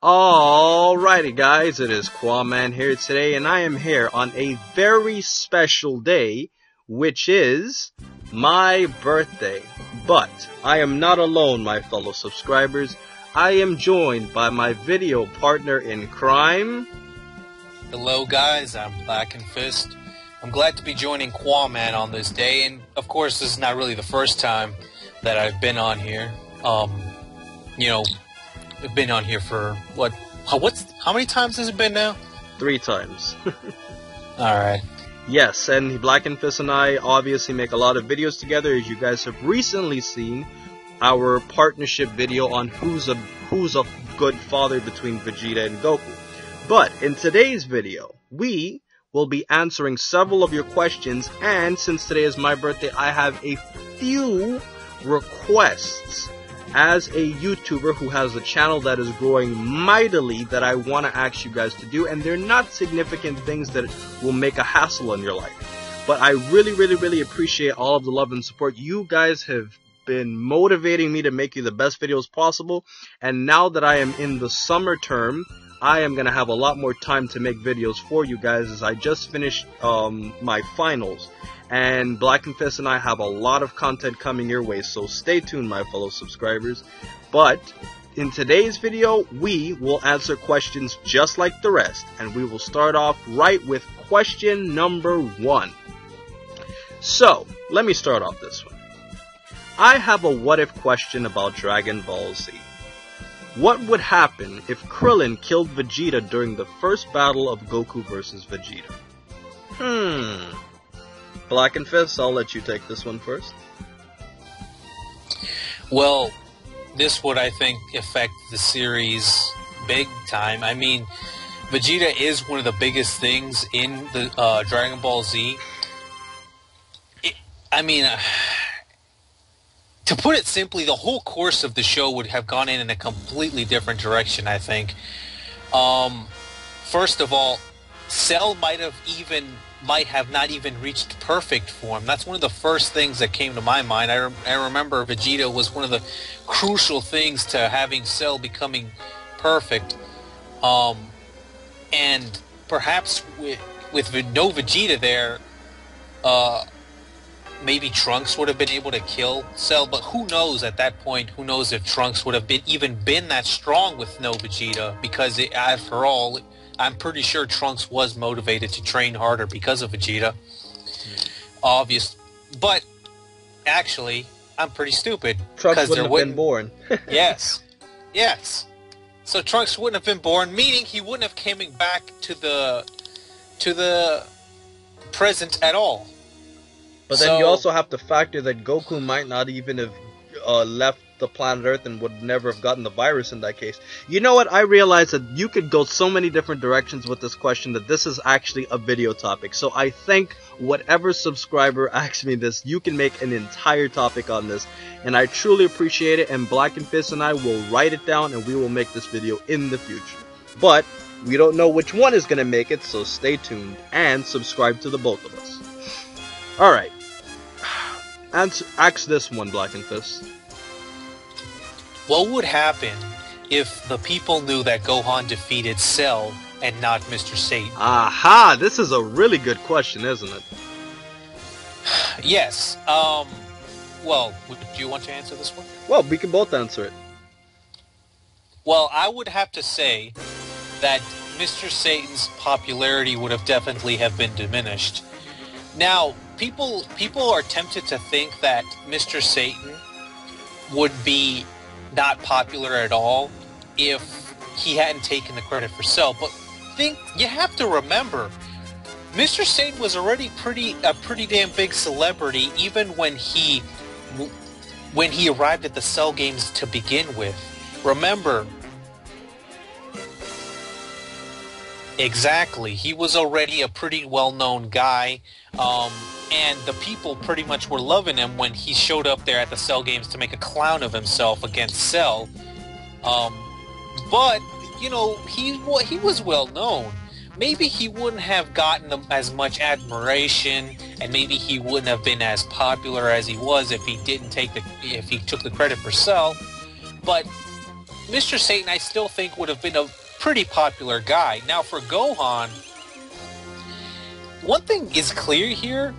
Alrighty guys, it is Qaaman here today, and I am here on a very special day, which is my birthday. But I am not alone, my fellow subscribers. I am joined by my video partner in crime. Hello guys, I'm Blackenfist. I'm glad to be joining Qaaman on this day, and of course this is not really the first time that I've been on here. I've been on here for, how many times has it been now? 3 times. Alright. Yes, and Blackenfist and I obviously make a lot of videos together, as you guys have recently seen our partnership video on who's a good father between Vegeta and Goku. But in today's video, we will be answering several of your questions, and since today is my birthday, I have a few requests as a YouTuber who has a channel that is growing mightily that I want to ask you guys to do, and they're not significant things that will make a hassle in your life. But I really appreciate all of the love and support. You guys have been motivating me to make you the best videos possible, and now that I am in the summer term, I am going to have a lot more time to make videos for you guys, as I just finished my finals. And Blackenfist and I have a lot of content coming your way, so stay tuned, my fellow subscribers. But in today's video, we will answer questions just like the rest, and we will start off right with question number 1. So, let me start off this one. I have a what-if question about Dragon Ball Z. What would happen if Krillin killed Vegeta during the first battle of Goku vs. Vegeta? Blackenfist, I'll let you take this one first. Well, this would, I think, affect the series big time. I mean, Vegeta is one of the biggest things in the Dragon Ball Z. To put it simply, the whole course of the show would have gone in a completely different direction, I think. First of all, Cell might have not even reached perfect form. That's one of the first things that came to my mind. I remember Vegeta was one of the crucial things to having Cell becoming perfect. And perhaps with no Vegeta there, maybe Trunks would have been able to kill Cell, but who knows at that point? Who knows if Trunks would have even been that strong with no Vegeta? Because after all, I'm pretty sure Trunks was motivated to train harder because of Vegeta. Obvious. But, actually, I'm pretty stupid. Trunks wouldn't have been born. Yes. So Trunks wouldn't have been born, meaning he wouldn't have come back to the present at all. But then you also have to factor that Goku might not even have left the planet Earth and would never have gotten the virus in that case. You know what? I realize that you could go so many different directions with this question that this is actually a video topic. So I think whatever subscriber asks me this, you can make an entire topic on this. And I truly appreciate it, and Blackenfist and I will write it down and we will make this video in the future. But we don't know which one is going to make it, so stay tuned and subscribe to the both of us. Alright. Ask this one, Blackenfist. What would happen if the people knew that Gohan defeated Cell and not Mr. Satan? Aha! This is a really good question, isn't it? Yes. Well, do you want to answer this one? Well, we can both answer it. Well, I would have to say that Mr. Satan's popularity would have definitely been diminished. Now, people are tempted to think that Mr. Satan would be not popular at all if he hadn't taken the credit for Cell. But you have to remember, Mr. Satan was already a pretty damn big celebrity even when he arrived at the Cell games to begin with. Remember, exactly, he was already a pretty well-known guy, and the people pretty much were loving him when he showed up there at the Cell games to make a clown of himself against Cell. But, you know, he was well-known. Maybe he wouldn't have gotten as much admiration, and maybe he wouldn't have been as popular as he was if he took the credit for Cell. But Mr. Satan, I still think, would have been a pretty popular guy. Now, for Gohan, one thing is clear here.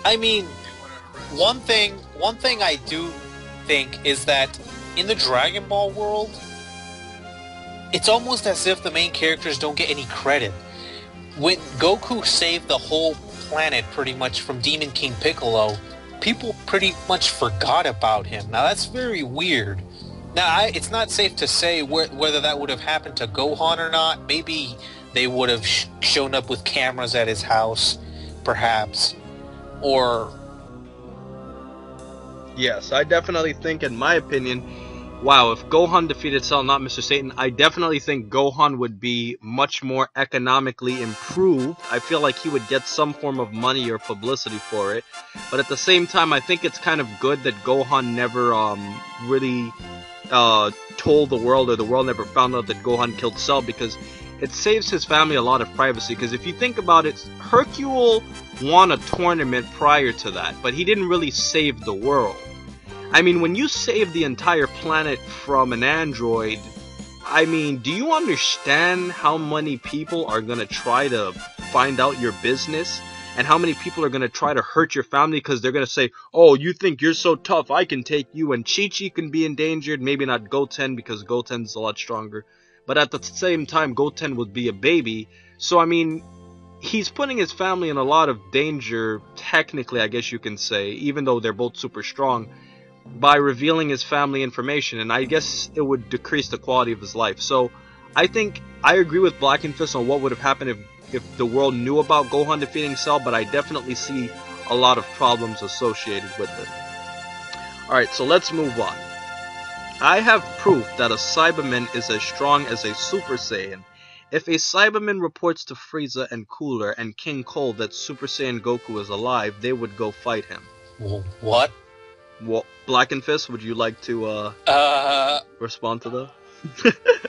I mean, one thing I do think is that in the Dragon Ball world, it's almost as if the main characters don't get any credit. When Goku saved the whole planet pretty much from Demon King Piccolo, people pretty much forgot about him. Now that's very weird. Now it's not safe to say whether that would have happened to Gohan or not. Maybe they would have shown up with cameras at his house, perhaps. Or... Yes, I definitely think, in my opinion, wow, if Gohan defeated Cell, not Mr. Satan, I definitely think Gohan would be much more economically improved. I feel like he would get some form of money or publicity for it. But at the same time, I think it's kind of good that Gohan never really told the world, or the world never found out that Gohan killed Cell, because it saves his family a lot of privacy. Because if you think about it, Hercule won a tournament prior to that, but he didn't really save the world. I mean, when you save the entire planet from an android, I mean, do you understand how many people are going to try to find out your business? And how many people are going to try to hurt your family because they're going to say, oh, you think you're so tough, I can take you. And Chi-Chi can be endangered, maybe not Goten because Goten's a lot stronger. But at the same time, Goten would be a baby. So, I mean, he's putting his family in a lot of danger, technically, I guess you can say, even though they're both super strong, by revealing his family information, and I guess it would decrease the quality of his life. So I think I agree with Blackenfist on what would have happened if the world knew about Gohan defeating Cell, but I definitely see a lot of problems associated with it. Alright, so let's move on. I have proof that a Cyberman is as strong as a Super Saiyan. If a Cyberman reports to Frieza and Cooler and King Cole that Super Saiyan Goku is alive, they would go fight him. What? Well, Blackenfist, would you like to respond to that?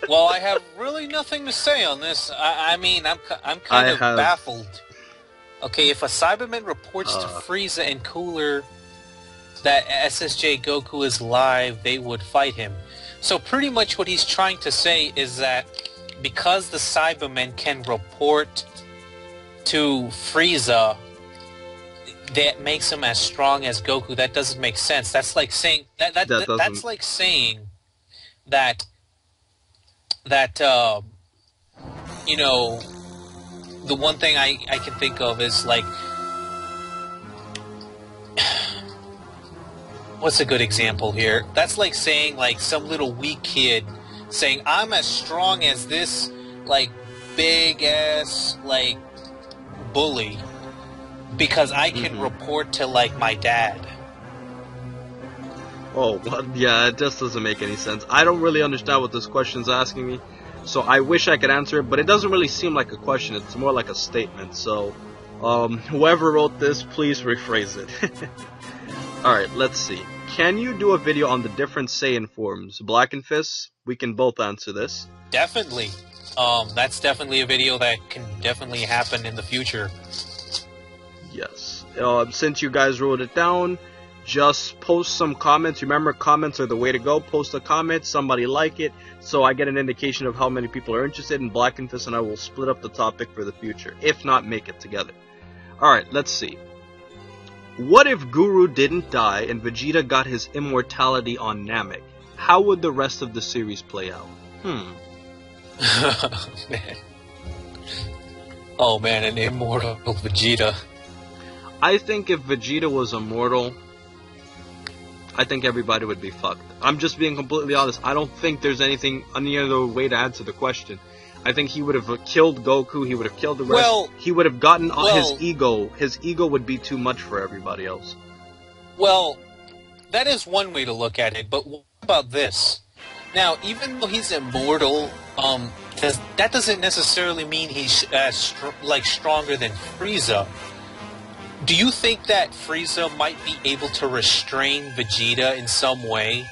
Well, I have really nothing to say on this. I mean, I'm kind of baffled. Okay, if a Cyberman reports to Frieza and Cooler that SSJ Goku is alive, they would fight him. So pretty much what he's trying to say is that because the Cybermen can report to Frieza, that makes him as strong as Goku. That doesn't make sense. That's like saying that's like saying that you know, the one thing I can think of is like, what's a good example here? That's like saying like some little weak kid saying, I'm as strong as this like big ass like bully because I can report to like my dad. Oh, well, yeah, it just doesn't make any sense. I don't really understand what this question's asking me, so I wish I could answer it, but it doesn't really seem like a question. It's more like a statement. So, whoever wrote this, please rephrase it. Alright, let's see. Can you do a video on the different Saiyan forms? Blackenfist, we can both answer this. Definitely. That's definitely a video that can definitely happen in the future. Yes. Since you guys wrote it down, just post some comments. Remember, comments are the way to go. Post a comment, somebody like it, so I get an indication of how many people are interested, and Blackenfist and I will split up the topic for the future. If not, make it together. Alright, let's see. What if Guru didn't die and Vegeta got his immortality on Namek? How would the rest of the series play out? Man. Oh man, an immortal Vegeta. I think if Vegeta was immortal, I think everybody would be fucked. I'm just being completely honest. I don't think there's any other way to answer the question. I think he would have killed Goku, he would have killed the rest. Well, he would have gotten his ego. His ego would be too much for everybody else. Well, that is one way to look at it, but what about this? Now, even though he's immortal, that doesn't necessarily mean he's stronger than Frieza. Do you think that Frieza might be able to restrain Vegeta in some way?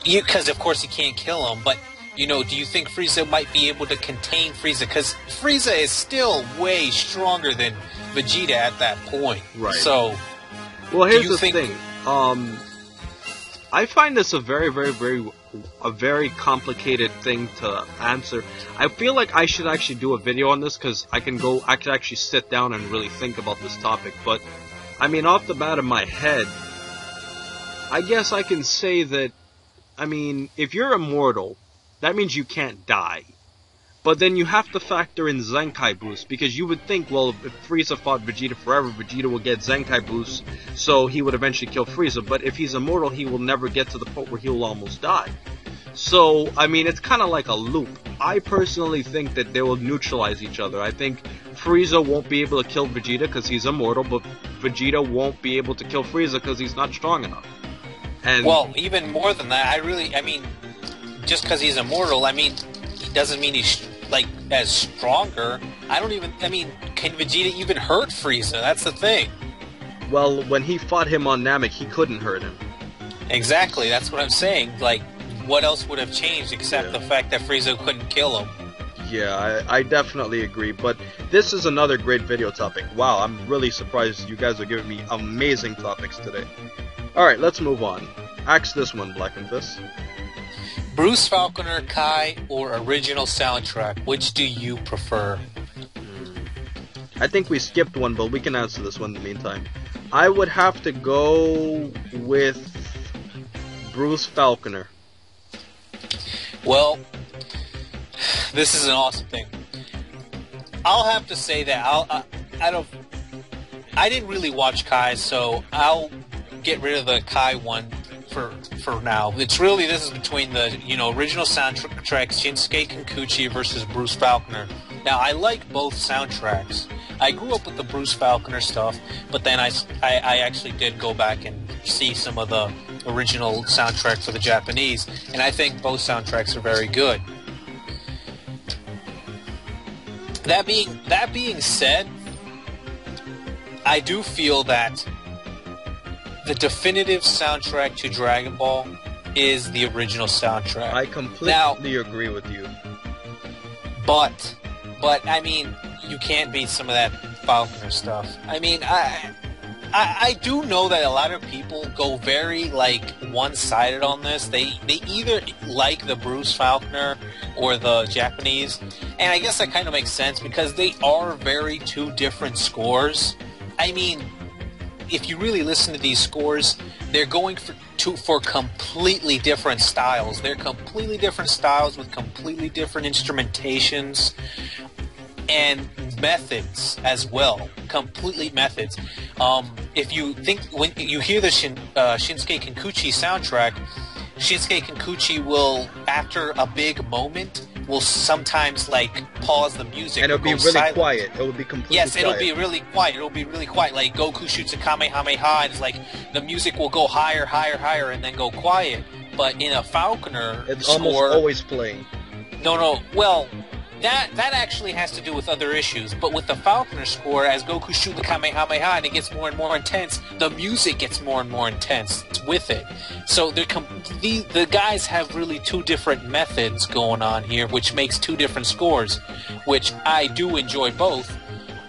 Because, of course, he can't kill him, but, you know, do you think Frieza might be able to contain Frieza? Because Frieza is still way stronger than Vegeta at that point. Right. So, well, here's the thing. I find this a very, very, very a very complicated thing to answer. I feel like I should actually do a video on this because I could actually sit down and really think about this topic. But I mean, off the bat of my head, I guess I can say that, I mean, if you're immortal, that means you can't die. But then you have to factor in Zenkai boost, because you would think, well, if Frieza fought Vegeta forever, Vegeta will get Zenkai boost, so he would eventually kill Frieza. But if he's immortal, he will never get to the point where he will almost die. So, I mean, it's kind of like a loop. I personally think that they will neutralize each other. I think Frieza won't be able to kill Vegeta because he's immortal, but Vegeta won't be able to kill Frieza because he's not strong enough. And well, even more than that, I mean, just because he's immortal, I mean, he doesn't mean he's, like, as stronger. I mean, can Vegeta even hurt Frieza? That's the thing. Well, when he fought him on Namek, he couldn't hurt him. Exactly, that's what I'm saying. Like, what else would have changed except the fact that Frieza couldn't kill him? Yeah, I definitely agree, but this is another great video topic. Wow, I'm really surprised you guys are giving me amazing topics today. Alright, let's move on. Ask this one, Blackenfist. Bruce Falconer, Kai, or original soundtrack? Which do you prefer? I think we skipped one, but we can answer this one in the meantime. I would have to go with Bruce Falconer. Well, this is an awesome thing. I'll have to say that I didn't really watch Kai, so I'll get rid of the Kai one for now. This is between the original soundtrack Shinsuke Kikuchi versus Bruce Falconer. Now I like both soundtracks. I grew up with the Bruce Falconer stuff, but then I actually did go back and see some of the original soundtrack for the Japanese, and I think both soundtracks are very good. That being said, I do feel that the definitive soundtrack to Dragon Ball is the original soundtrack. I completely agree with you. But I mean, you can't beat some of that Falconer stuff. I mean, I do know that a lot of people go very, like, one-sided on this. They either like the Bruce Falconer or the Japanese, and I guess that kind of makes sense because they are two different scores. I mean, if you really listen to these scores, they're going for completely different styles. They're completely different styles with completely different instrumentations and methods as well. Completely methods. If you think, when you hear the Shinsuke Kikuchi soundtrack, Shinsuke Kikuchi will, after a big moment, will sometimes, like, pause the music. And it'll be really quiet. It will be completely quiet. Yes, it'll be really quiet. It'll be really quiet. Like, Goku shoots a Kamehameha, and it's like, the music will go higher, higher, higher, and then go quiet. But in a Falconer it's score... almost always playing. No, well... That actually has to do with other issues, but with the Falconer score, as Goku shoots the Kamehameha and it gets more and more intense, the music gets more and more intense with it. So the guys have really two different methods going on here, which makes two different scores, which I do enjoy both,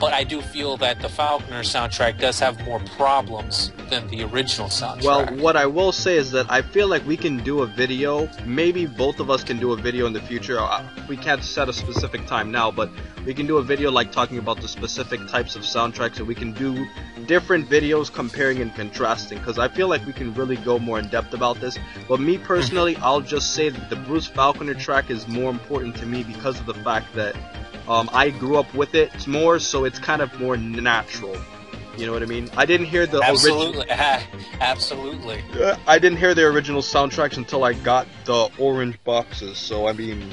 but I do feel that the Falconer soundtrack does have more problems than the original soundtrack. Well, what I will say is that I feel like we can do a video, maybe both of us can do a video in the future. We can't set a specific time now, but we can do a video like talking about the specific types of soundtracks, and we can do different videos comparing and contrasting, because I feel like we can really go more in depth about this. But me personally, I'll just say that the Bruce Falconer track is more important to me because of the fact that I grew up with it more, so it's kind of more natural. You know what I mean? I didn't hear the Absolutely. Absolutely. I didn't hear the original soundtracks until I got the orange boxes, so I mean...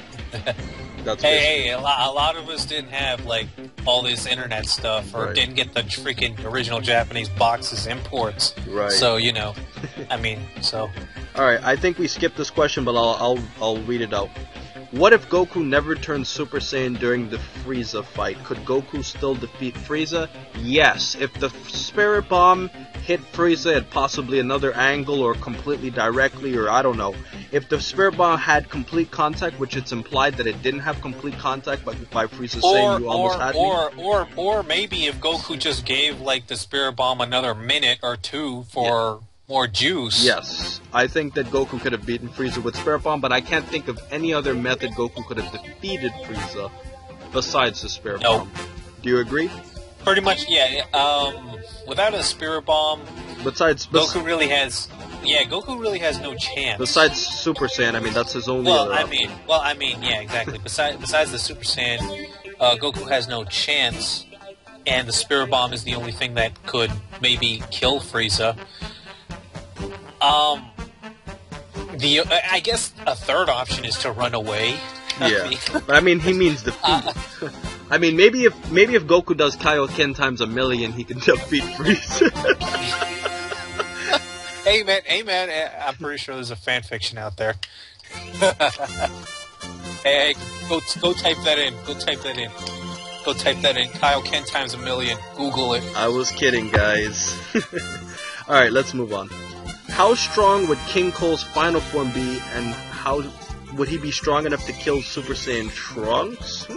That's hey, a lot of us didn't have, like, all this internet stuff, or didn't get the freaking original Japanese boxes imports. Right. So, I mean, so... Alright, I think we skipped this question, but I'll read it out. What if Goku never turned Super Saiyan during the Frieza fight? Could Goku still defeat Frieza? Yes. If the Spirit Bomb hit Frieza at possibly another angle or completely directly, or I don't know. If the Spirit Bomb had complete contact, which it's implied that it didn't have complete contact, but by Frieza saying you almost had me. Or maybe if Goku just gave, like, the Spirit Bomb another minute or two for more juice. Yes, I think that Goku could have beaten Frieza with Spirit Bomb, but I can't think of any other method Goku could have defeated Frieza besides the Spirit Bomb. Do you agree? Pretty much, yeah. Without a Spirit Bomb, Goku really has no chance. Besides Super Saiyan, I mean, that's his only other option. Yeah, exactly. Besides the Super Saiyan, Goku has no chance, and the Spirit Bomb is the only thing that could maybe kill Frieza. I guess a third option is to run away. Yeah, but I mean, he means defeat. I mean, maybe if Goku does Kaioken times 1,000,000, he can defeat Frieza. Hey man, I'm pretty sure there's a fan fiction out there. hey, go type that in. Go type that in. Kaioken times 1,000,000. Google it. I was kidding, guys. Alright, let's move on. How strong would King Cole's final form be, and how would he be strong enough to kill Super Saiyan Trunks?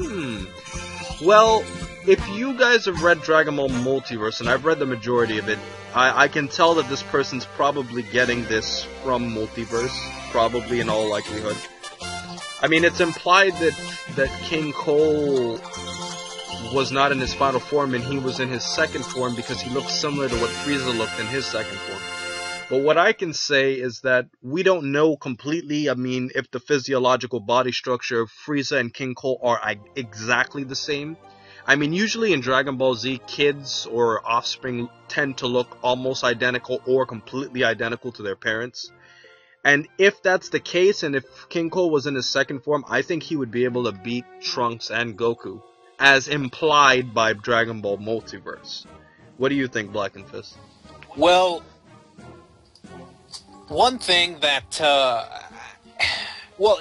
Well, if you guys have read Dragon Ball Multiverse, and I've read the majority of it, I can tell that this person's probably getting this from Multiverse, probably in all likelihood. I mean, it's implied that King Cole was not in his final form and he was in his second form because he looked similar to what Frieza looked in his second form. But what I can say is that we don't know completely, I mean, if the physiological body structure of Frieza and King Cole are exactly the same. I mean, usually in Dragon Ball Z, kids or offspring tend to look almost identical or completely identical to their parents. And if that's the case, and if King Cole was in his second form, I think he would be able to beat Trunks and Goku, as implied by Dragon Ball Multiverse. What do you think, Blackenfist? Well, one thing that, one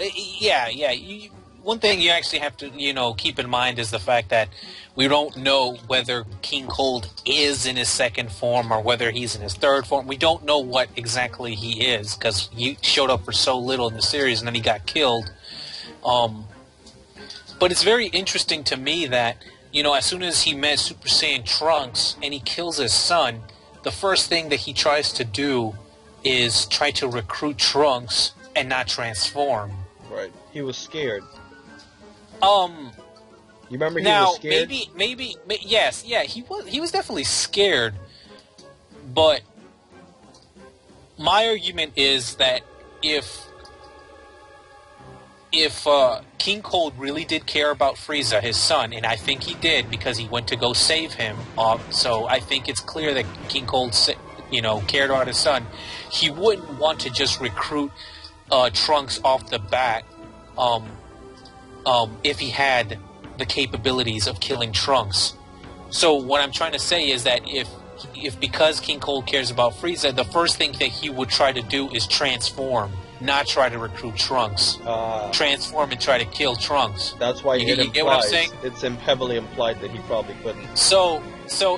thing you actually have to, keep in mind is the fact that we don't know whether King Cold is in his second form or whether he's in his third form. We don't know what exactly he is because he showed up for so little in the series and then he got killed. But it's very interesting to me that, as soon as he met Super Saiyan Trunks and he kills his son, the first thing that he tries to do is try to recruit Trunks and not transform. Right. He was scared. You remember he was scared? Maybe, yes, yeah, he was definitely scared. But my argument is that if King Cold really did care about Frieza, his son, and I think he did because he went to go save him, so I think it's clear that King Cold, cared about his son, he wouldn't want to just recruit Trunks off the bat if he had the capabilities of killing Trunks. So what I'm trying to say is that if because King Cold cares about Frieza, the first thing that he would try to do is transform, not try to recruit Trunks. Transform and try to kill Trunks. That's why you get what I'm saying? It's heavily implied that he probably couldn't. So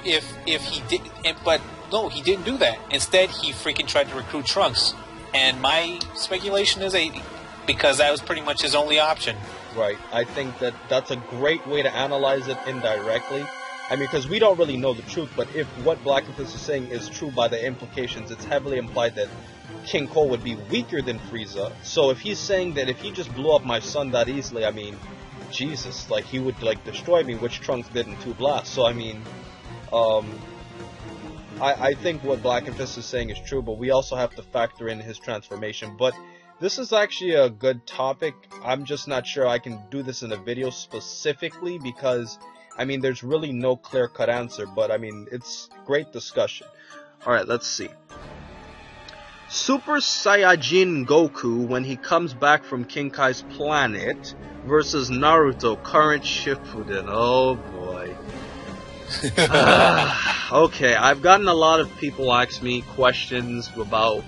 if he did, but no, he didn't do that. Instead, he freaking tried to recruit Trunks. And my speculation is because that was pretty much his only option. Right. I think that's a great way to analyze it indirectly. I mean, because we don't really know the truth, but if what Blackenfist is saying is true by the implications, it's heavily implied that King Cole would be weaker than Frieza. So if he's saying that if he just blew up my son that easily, I mean, Jesus, he would, destroy me, which Trunks did in 2 blasts. So, I mean, I think what Blackenfist is saying is true, but we also have to factor in his transformation. But this is actually a good topic. I'm just not sure I can do this in a video specifically because, I mean, there's really no clear-cut answer, but, I mean, it's great discussion. Alright, let's see. Super Saiyajin Goku when he comes back from King Kai's planet versus Naruto current Shippuden. Oh boy. Okay, I've gotten a lot of people ask me questions about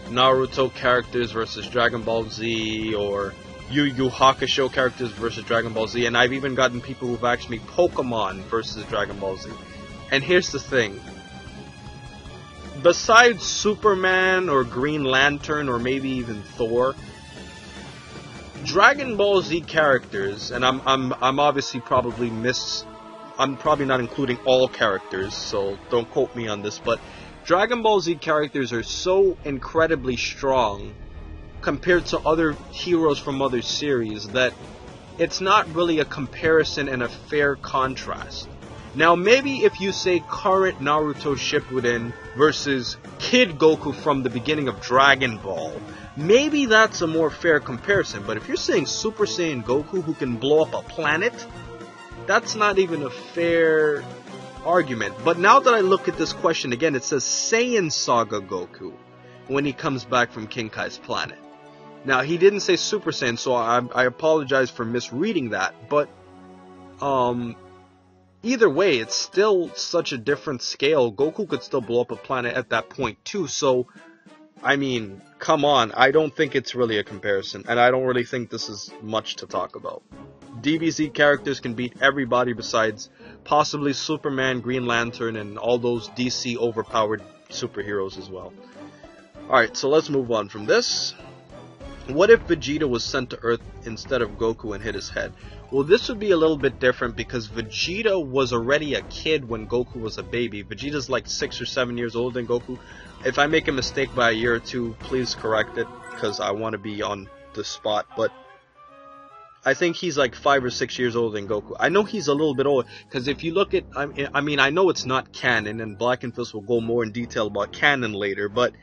Naruto characters versus Dragon Ball Z, or Yu Yu Hakusho characters versus Dragon Ball Z, and I've even gotten people who've asked me Pokemon versus Dragon Ball Z. And here's the thing. Besides Superman or Green Lantern or maybe even Thor, Dragon Ball Z characters, and I'm obviously I'm probably not including all characters, so don't quote me on this, but Dragon Ball Z characters are so incredibly strong compared to other heroes from other series that it's not really a comparison and a fair contrast. Now, maybe if you say current Naruto Shippuden versus Kid Goku from the beginning of Dragon Ball, maybe that's a more fair comparison. But if you're saying Super Saiyan Goku who can blow up a planet, that's not even a fair argument. But now that I look at this question again, it says Saiyan Saga Goku when he comes back from King Kai's planet. Now, he didn't say Super Saiyan, so I apologize for misreading that. But, either way, it's still such a different scale. Goku could still blow up a planet at that point too, so, I mean, come on. I don't think it's really a comparison, and I don't really think this is much to talk about. DBZ characters can beat everybody besides possibly Superman, Green Lantern, and all those DC overpowered superheroes as well. Alright, so let's move on from this. What if Vegeta was sent to Earth instead of Goku and hit his head? Well, this would be a little bit different because Vegeta was already a kid when Goku was a baby. Vegeta's like 6 or 7 years older than Goku. If I make a mistake by a year or two, please correct it because I want to be on the spot. But I think he's like 5 or 6 years older than Goku. I know he's a little bit older because if you look at, I mean, I know it's not canon, and Blackenfist will go more in detail about canon later, but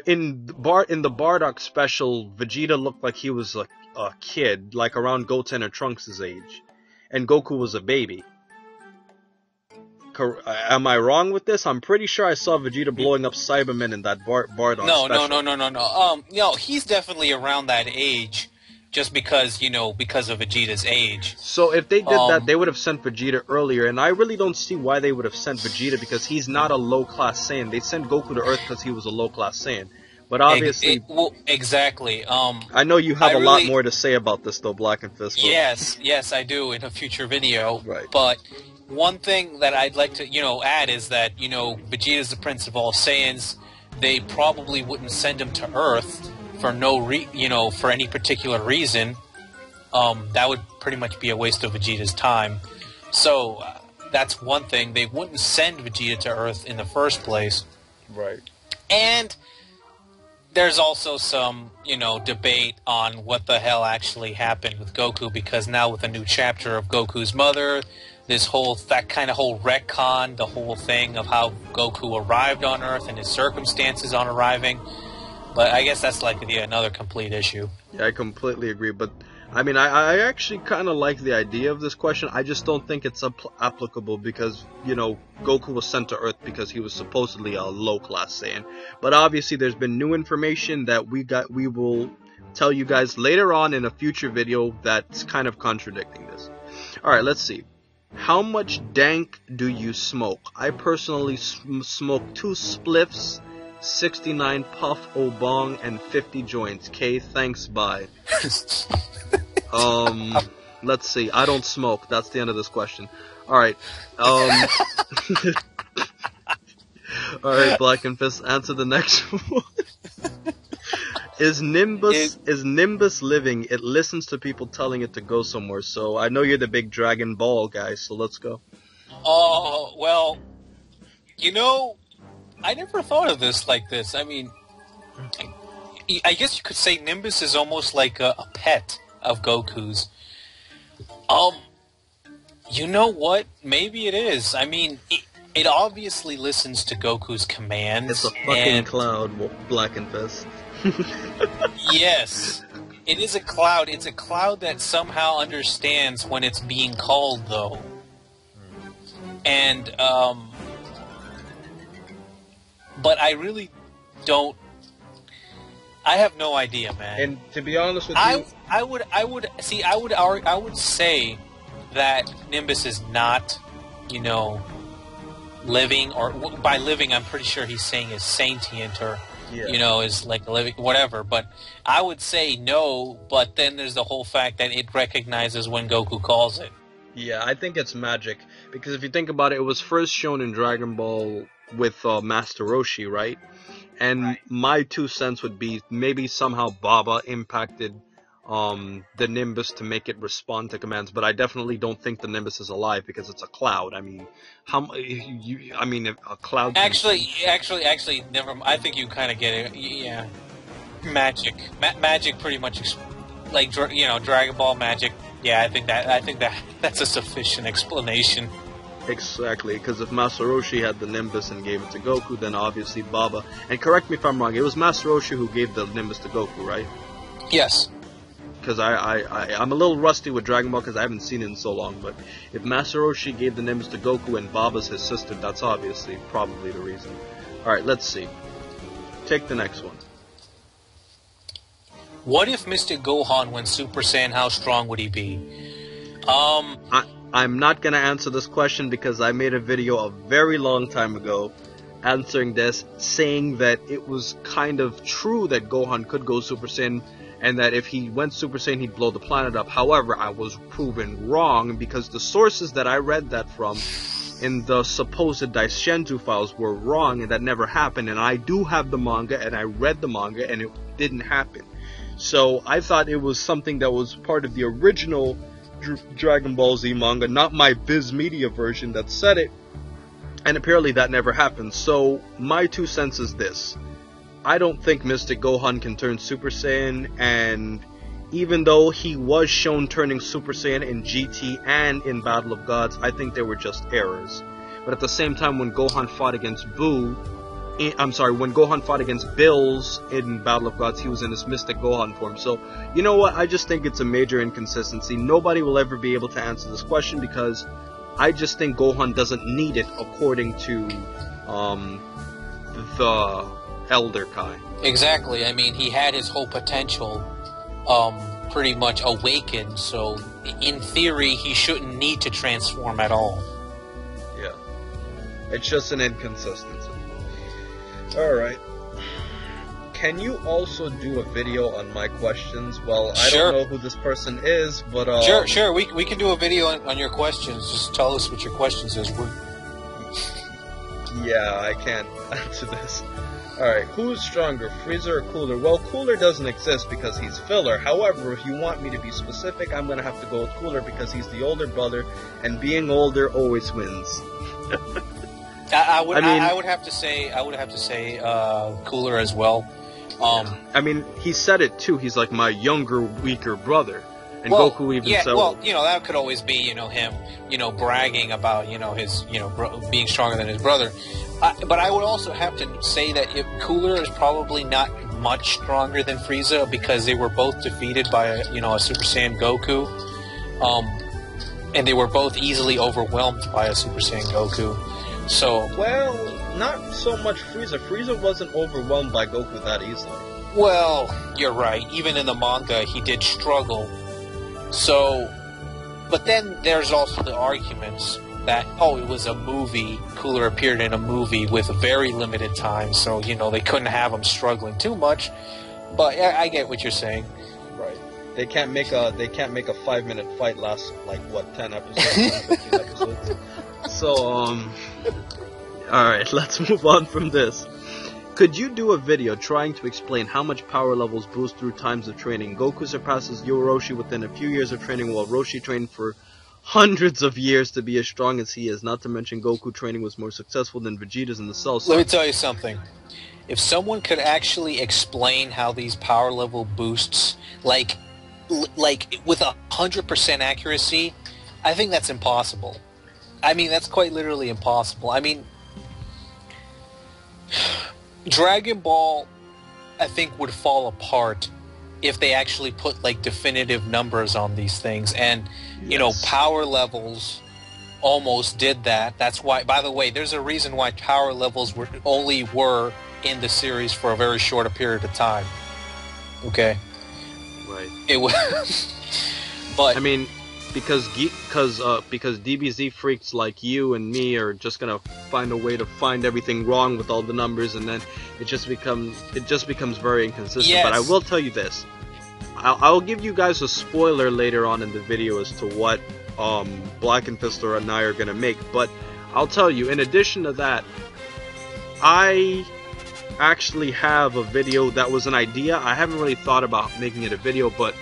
in the Bardock special, Vegeta looked like he was a kid, like around Goten or Trunks' age, and Goku was a baby. Am I wrong with this? I'm pretty sure I saw Vegeta blowing up Cybermen in that Bardock special. No, he's definitely around that age, just because, because of Vegeta's age. So if they did that, they would have sent Vegeta earlier, and I really don't see why they would have sent Vegeta, because he's not a low-class Saiyan. They sent Goku to Earth because he was a low-class Saiyan. But obviously... exactly. I know you have a lot more to say about this, though, Blackenfist. Yes, I do, in a future video. Right. But one thing that I'd like to, add is that, Vegeta's the Prince of all Saiyans. They probably wouldn't send him to Earth for for any particular reason. That would pretty much be a waste of Vegeta's time. So, that's one thing. They wouldn't send Vegeta to Earth in the first place. Right. And there's also some, debate on what the hell actually happened with Goku, because now with a new chapter of Goku's mother, that kind of whole retcon, the whole thing of how Goku arrived on Earth and his circumstances on arriving. But I guess that's like another complete issue. Yeah, I completely agree. But, I mean, I actually kind of like the idea of this question. I just don't think it's applicable because, Goku was sent to Earth because he was supposedly a low-class Saiyan. But obviously there's been new information that we will tell you guys later on in a future video that's kind of contradicting this. Alright, let's see. How much dank do you smoke? I personally smoke 2 spliffs, 69 puff o bong, and 50 joints. K, thanks, bye. Let's see. I don't smoke. That's the end of this question. Alright. Alright, Blackenfist, answer the next one. Is Nimbus living? It listens to people telling it to go somewhere. So I know you're the big Dragon Ball guy, so let's go. Oh, well, I never thought of this like this. I mean, I guess you could say Nimbus is almost like a pet of Goku's. You know what? Maybe it is. I mean, it obviously listens to Goku's commands. It's a fucking cloud, Blackenfist. Yes, it is a cloud. It's a cloud that somehow understands when it's being called, though. And, but I really don't... I have no idea, man. And to be honest with you... I would say that Nimbus is not, living, or by living I'm pretty sure he's saying is sentient, or is like a living, whatever. But I would say no, but then there's the whole fact that it recognizes when Goku calls it. Yeah, I think it's magic. Because if you think about it, it was first shown in Dragon Ball with Master Roshi, right? And my 2 cents would be maybe somehow Baba impacted the Nimbus to make it respond to commands, but I definitely don't think the Nimbus is alive because it's a cloud. I mean, I mean, if a cloud. Actually, never. I think you kind of get it. Yeah, magic, magic, pretty much, like Dragon Ball magic. Yeah, I think that's a sufficient explanation. Exactly, because if Master Roshi had the Nimbus and gave it to Goku, then obviously Baba. And correct me if I'm wrong. It was Master Roshi who gave the Nimbus to Goku, right? Yes. Because I'm a little rusty with Dragon Ball because I haven't seen it in so long, but if Master Roshi gave the Nimbus to Goku and Baba's his sister, that's obviously probably the reason. Alright, let's see. Take the next one. What if Mr. Gohan went Super Saiyan, how strong would he be? I'm not going to answer this question because I made a video a very long time ago answering this, saying that it was kind of true that Gohan could go Super Saiyan, and that if he went Super Saiyan, he'd blow the planet up. However, I was proven wrong because the sources that I read that from in the supposed Daishenju files were wrong, and that never happened. And I do have the manga, and I read the manga, and it didn't happen. So I thought it was something that was part of the original Dragon Ball Z manga, not my Viz Media version that said it. And apparently that never happened. So my 2 cents is this. I don't think Mystic Gohan can turn Super Saiyan, and even though he was shown turning Super Saiyan in GT and in Battle of Gods, I think they were just errors. But at the same time, when Gohan fought against when Gohan fought against Bills in Battle of Gods, he was in his Mystic Gohan form. So, you know what? I just think it's a major inconsistency. Nobody will ever be able to answer this question because I just think Gohan doesn't need it according to the Elder Kai. Exactly. I mean, he had his whole potential pretty much awakened, so in theory, he shouldn't need to transform at all. Yeah. It's just an inconsistency. Alright. Can you also do a video on my questions? Well, I don't know who this person is, but... Sure. We can do a video on your questions. Just tell us what your questions is. Yeah, I can't answer this. Alright, who's stronger, Frieza or Cooler? Well, Cooler doesn't exist because he's filler. However, if you want me to be specific, I'm gonna have to go with Cooler because he's the older brother, and being older always wins. I would have to say Cooler as well. I mean, he said it too. He's like my younger, weaker brother, and Goku even said. Well, that could always be him, bragging about his being stronger than his brother. But I would also have to say that Cooler is probably not much stronger than Frieza because they were both defeated by a Super Saiyan Goku, and they were both easily overwhelmed by a Super Saiyan Goku. So not so much Frieza. Frieza wasn't overwhelmed by Goku that easily. Well, you're right. Even in the manga, he did struggle. So, but then there's also the arguments that, it was a movie. Cooler appeared in a movie with a very limited time, so, they couldn't have him struggling too much. But I get what you're saying. Right. They can't make a 5-minute fight last, 10 episodes, 15 episodes. So, alright, let's move on from this. Could you do a video trying to explain how much power levels boost through times of training? Goku surpasses Roshi within a few years of training, while Roshi trained for hundreds of years to be as strong as he is. Not to mention Goku training was more successful than Vegeta's in the Cell Saga. Let me tell you something. If someone could actually explain how these power level boosts, like with 100% accuracy, I think that's impossible. I mean, that's quite literally impossible. I mean, Dragon Ball, I think, would fall apart if they actually put, definitive numbers on these things. And, power levels almost did that. That's why, by the way, there's a reason why power levels were in the series for a very short period of time. Okay? Right. It was... But... I mean... Because DBZ freaks like you and me are just gonna find a way to find everything wrong with all the numbers, and then it just becomes very inconsistent. Yes. But I will tell you this: I'll give you guys a spoiler later on in the video as to what Blackenfist and I are gonna make. But I'll tell you, in addition to that, I actually have a video that was an idea. I haven't really thought about making it a video, but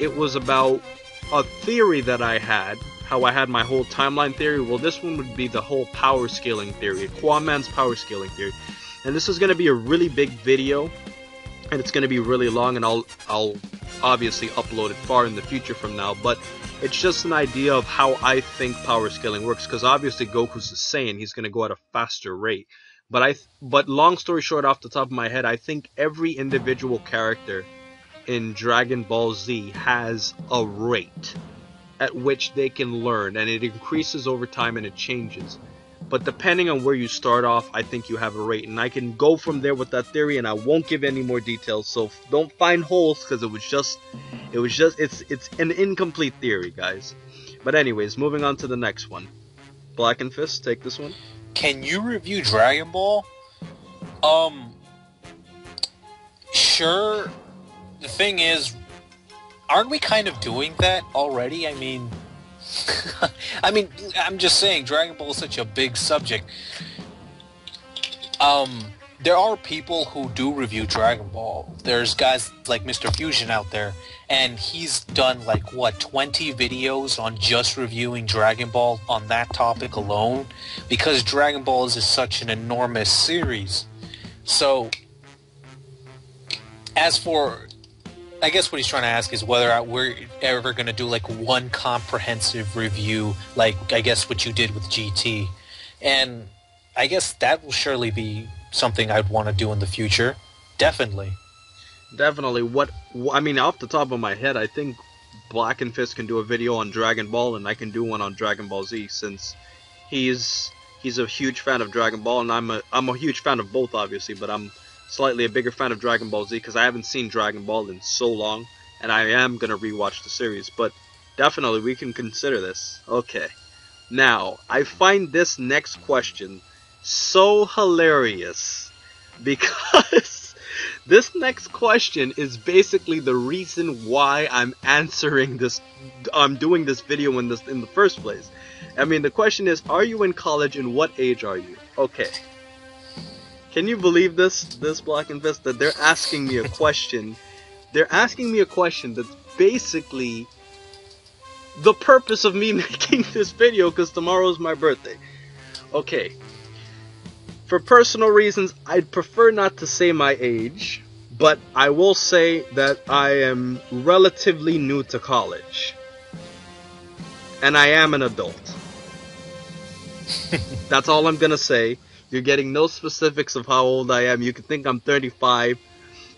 it was about a theory that I had, how I had my whole timeline theory. Well, this one would be the whole power scaling theory, Qaaman's power scaling theory. And this is going to be a really big video, and it's going to be really long, and I'll obviously upload it far in the future from now, but it's just an idea of how I think power scaling works, because obviously Goku's the Saiyan, he's going to go at a faster rate. But long story short, off the top of my head, I think every individual character in Dragon Ball Z has a rate at which they can learn, and it increases over time and it changes. But depending on where you start off, I think you have a rate, and I can go from there with that theory, and I won't give any more details, so don't find holes, because it's an incomplete theory, guys. But anyways, moving on to the next one. Blackenfist, take this one. Can you review Dragon Ball? Sure. The thing is, aren't we kind of doing that already? I mean, I'm just saying, Dragon Ball is such a big subject. There are people who do review Dragon Ball. There's guys like Mr. Fusion out there, and he's done like, what, 20 videos on just reviewing Dragon Ball on that topic alone, because Dragon Ball is such an enormous series. So, as for, I guess what he's trying to ask is whether we're ever going to do like one comprehensive review, like I guess what you did with GT. And I guess that will surely be something I'd want to do in the future. Definitely. Definitely. Off the top of my head, I think Blackenfist can do a video on Dragon Ball, and I can do one on Dragon Ball Z, since he's a huge fan of Dragon Ball, and I'm a huge fan of both, obviously, but I'm slightly a bigger fan of Dragon Ball Z because I haven't seen Dragon Ball in so long, and I am gonna rewatch the series. But definitely we can consider this. Okay. Now, I find this next question so hilarious, because this next question is basically the reason why I'm doing this video in the first place. I mean, the question is, are you in college, and what age are you? Okay. Can you believe this Blackenfist, that they're asking me a question? They're asking me a question that's basically the purpose of me making this video, because tomorrow's my birthday. Okay. For personal reasons, I'd prefer not to say my age, but I will say that I am relatively new to college. And I am an adult. That's all I'm gonna say. You're getting no specifics of how old I am. You can think I'm 35.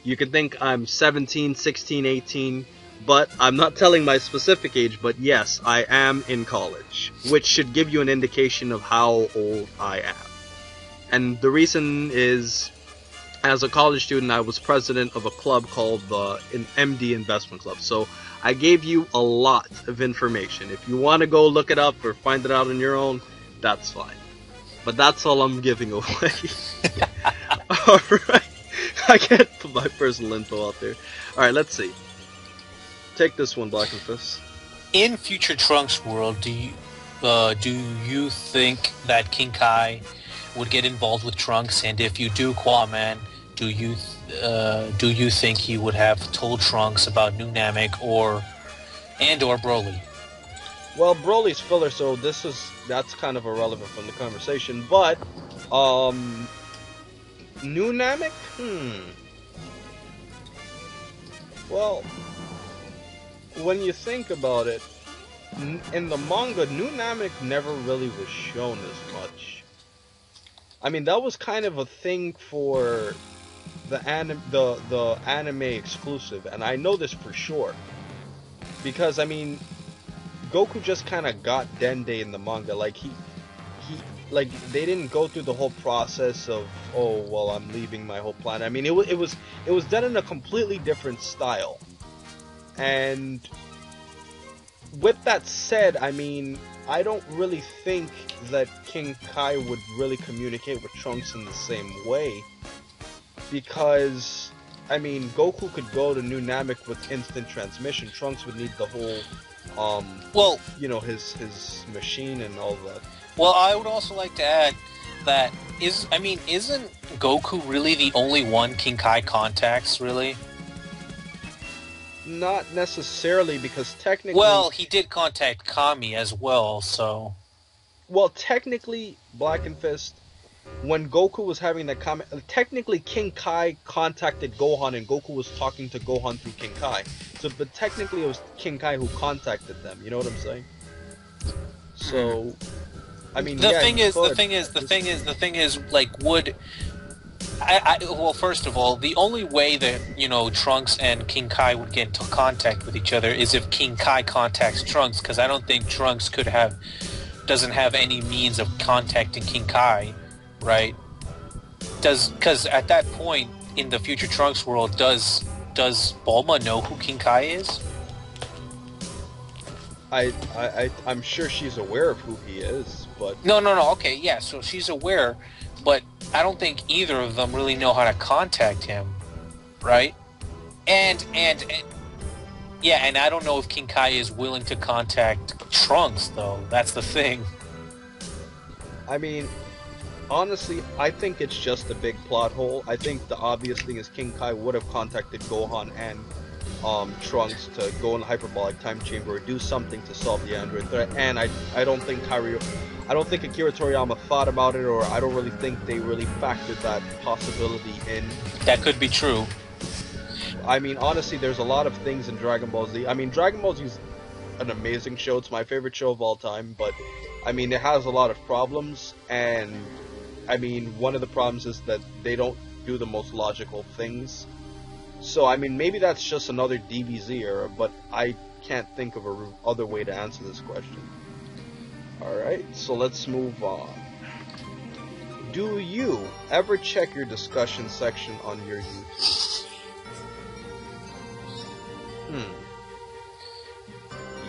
You can think I'm 17, 16, 18. But I'm not telling my specific age, but yes, I am in college. Which should give you an indication of how old I am. And the reason is, as a college student, I was president of a club called an MD Investment Club. So I gave you a lot of information. If you want to go look it up or find it out on your own, that's fine. But that's all I'm giving away. Alright. I can't put my personal info out there. Alright, let's see. Take this one, Blackenfist. In future Trunks world, do you think that King Kai would get involved with Trunks? And if you do, Qaaman, do you think he would have told Trunks about New Namek or Broly? Well, Broly's filler, so that's kind of irrelevant from the conversation. But New Namek? Well, when you think about it, in the manga, New Namek never really was shown as much. I mean, that was kind of a thing for the anime exclusive, and I know this for sure. Because, I mean, Goku just kind of got Dende in the manga. Like, like, they didn't go through the whole process of, oh, well, I'm leaving my whole planet. I mean, it was done in a completely different style. And with that said, I mean, I don't really think that King Kai would really communicate with Trunks in the same way. Because, I mean, Goku could go to New Namek with instant transmission. Trunks would need the whole, well, you know, his machine and all that. Well, I would also like to add that isn't Goku really the only one King Kai contacts, really? Not necessarily, because technically... Well, he did contact Kami as well, so... Well, technically, Blackenfist, when Goku was having that comment, technically King Kai contacted Gohan, and Goku was talking to Gohan through King Kai. So, but technically it was King Kai who contacted them. You know what I'm saying? So, I mean, the thing is, like, would well, first of all, the only way that, you know, Trunks and King Kai would get into contact with each other is if King Kai contacts Trunks, because I don't think Trunks doesn't have any means of contacting King Kai, right? Because at that point in the future Trunks world, does Bulma know who King Kai is? I'm sure she's aware of who he is, but... No, okay, yeah, so she's aware, but I don't think either of them really know how to contact him, right? And yeah, and I don't know if King Kai is willing to contact Trunks, though. That's the thing. I mean, honestly, I think it's just a big plot hole. I think the obvious thing is King Kai would have contacted Gohan and Trunks to go in the hyperbolic time chamber or do something to solve the android threat. And I don't think Akira Toriyama thought about it, or I don't really think they really factored that possibility in. That could be true. I mean, honestly, there's a lot of things in Dragon Ball Z. I mean, Dragon Ball Z is an amazing show. It's my favorite show of all time, but I mean, it has a lot of problems, and I mean, one of the problems is that they don't do the most logical things. So, I mean, maybe that's just another DBZ error, but I can't think of a other way to answer this question. Alright, so let's move on. Do you ever check your discussion section on your YouTube?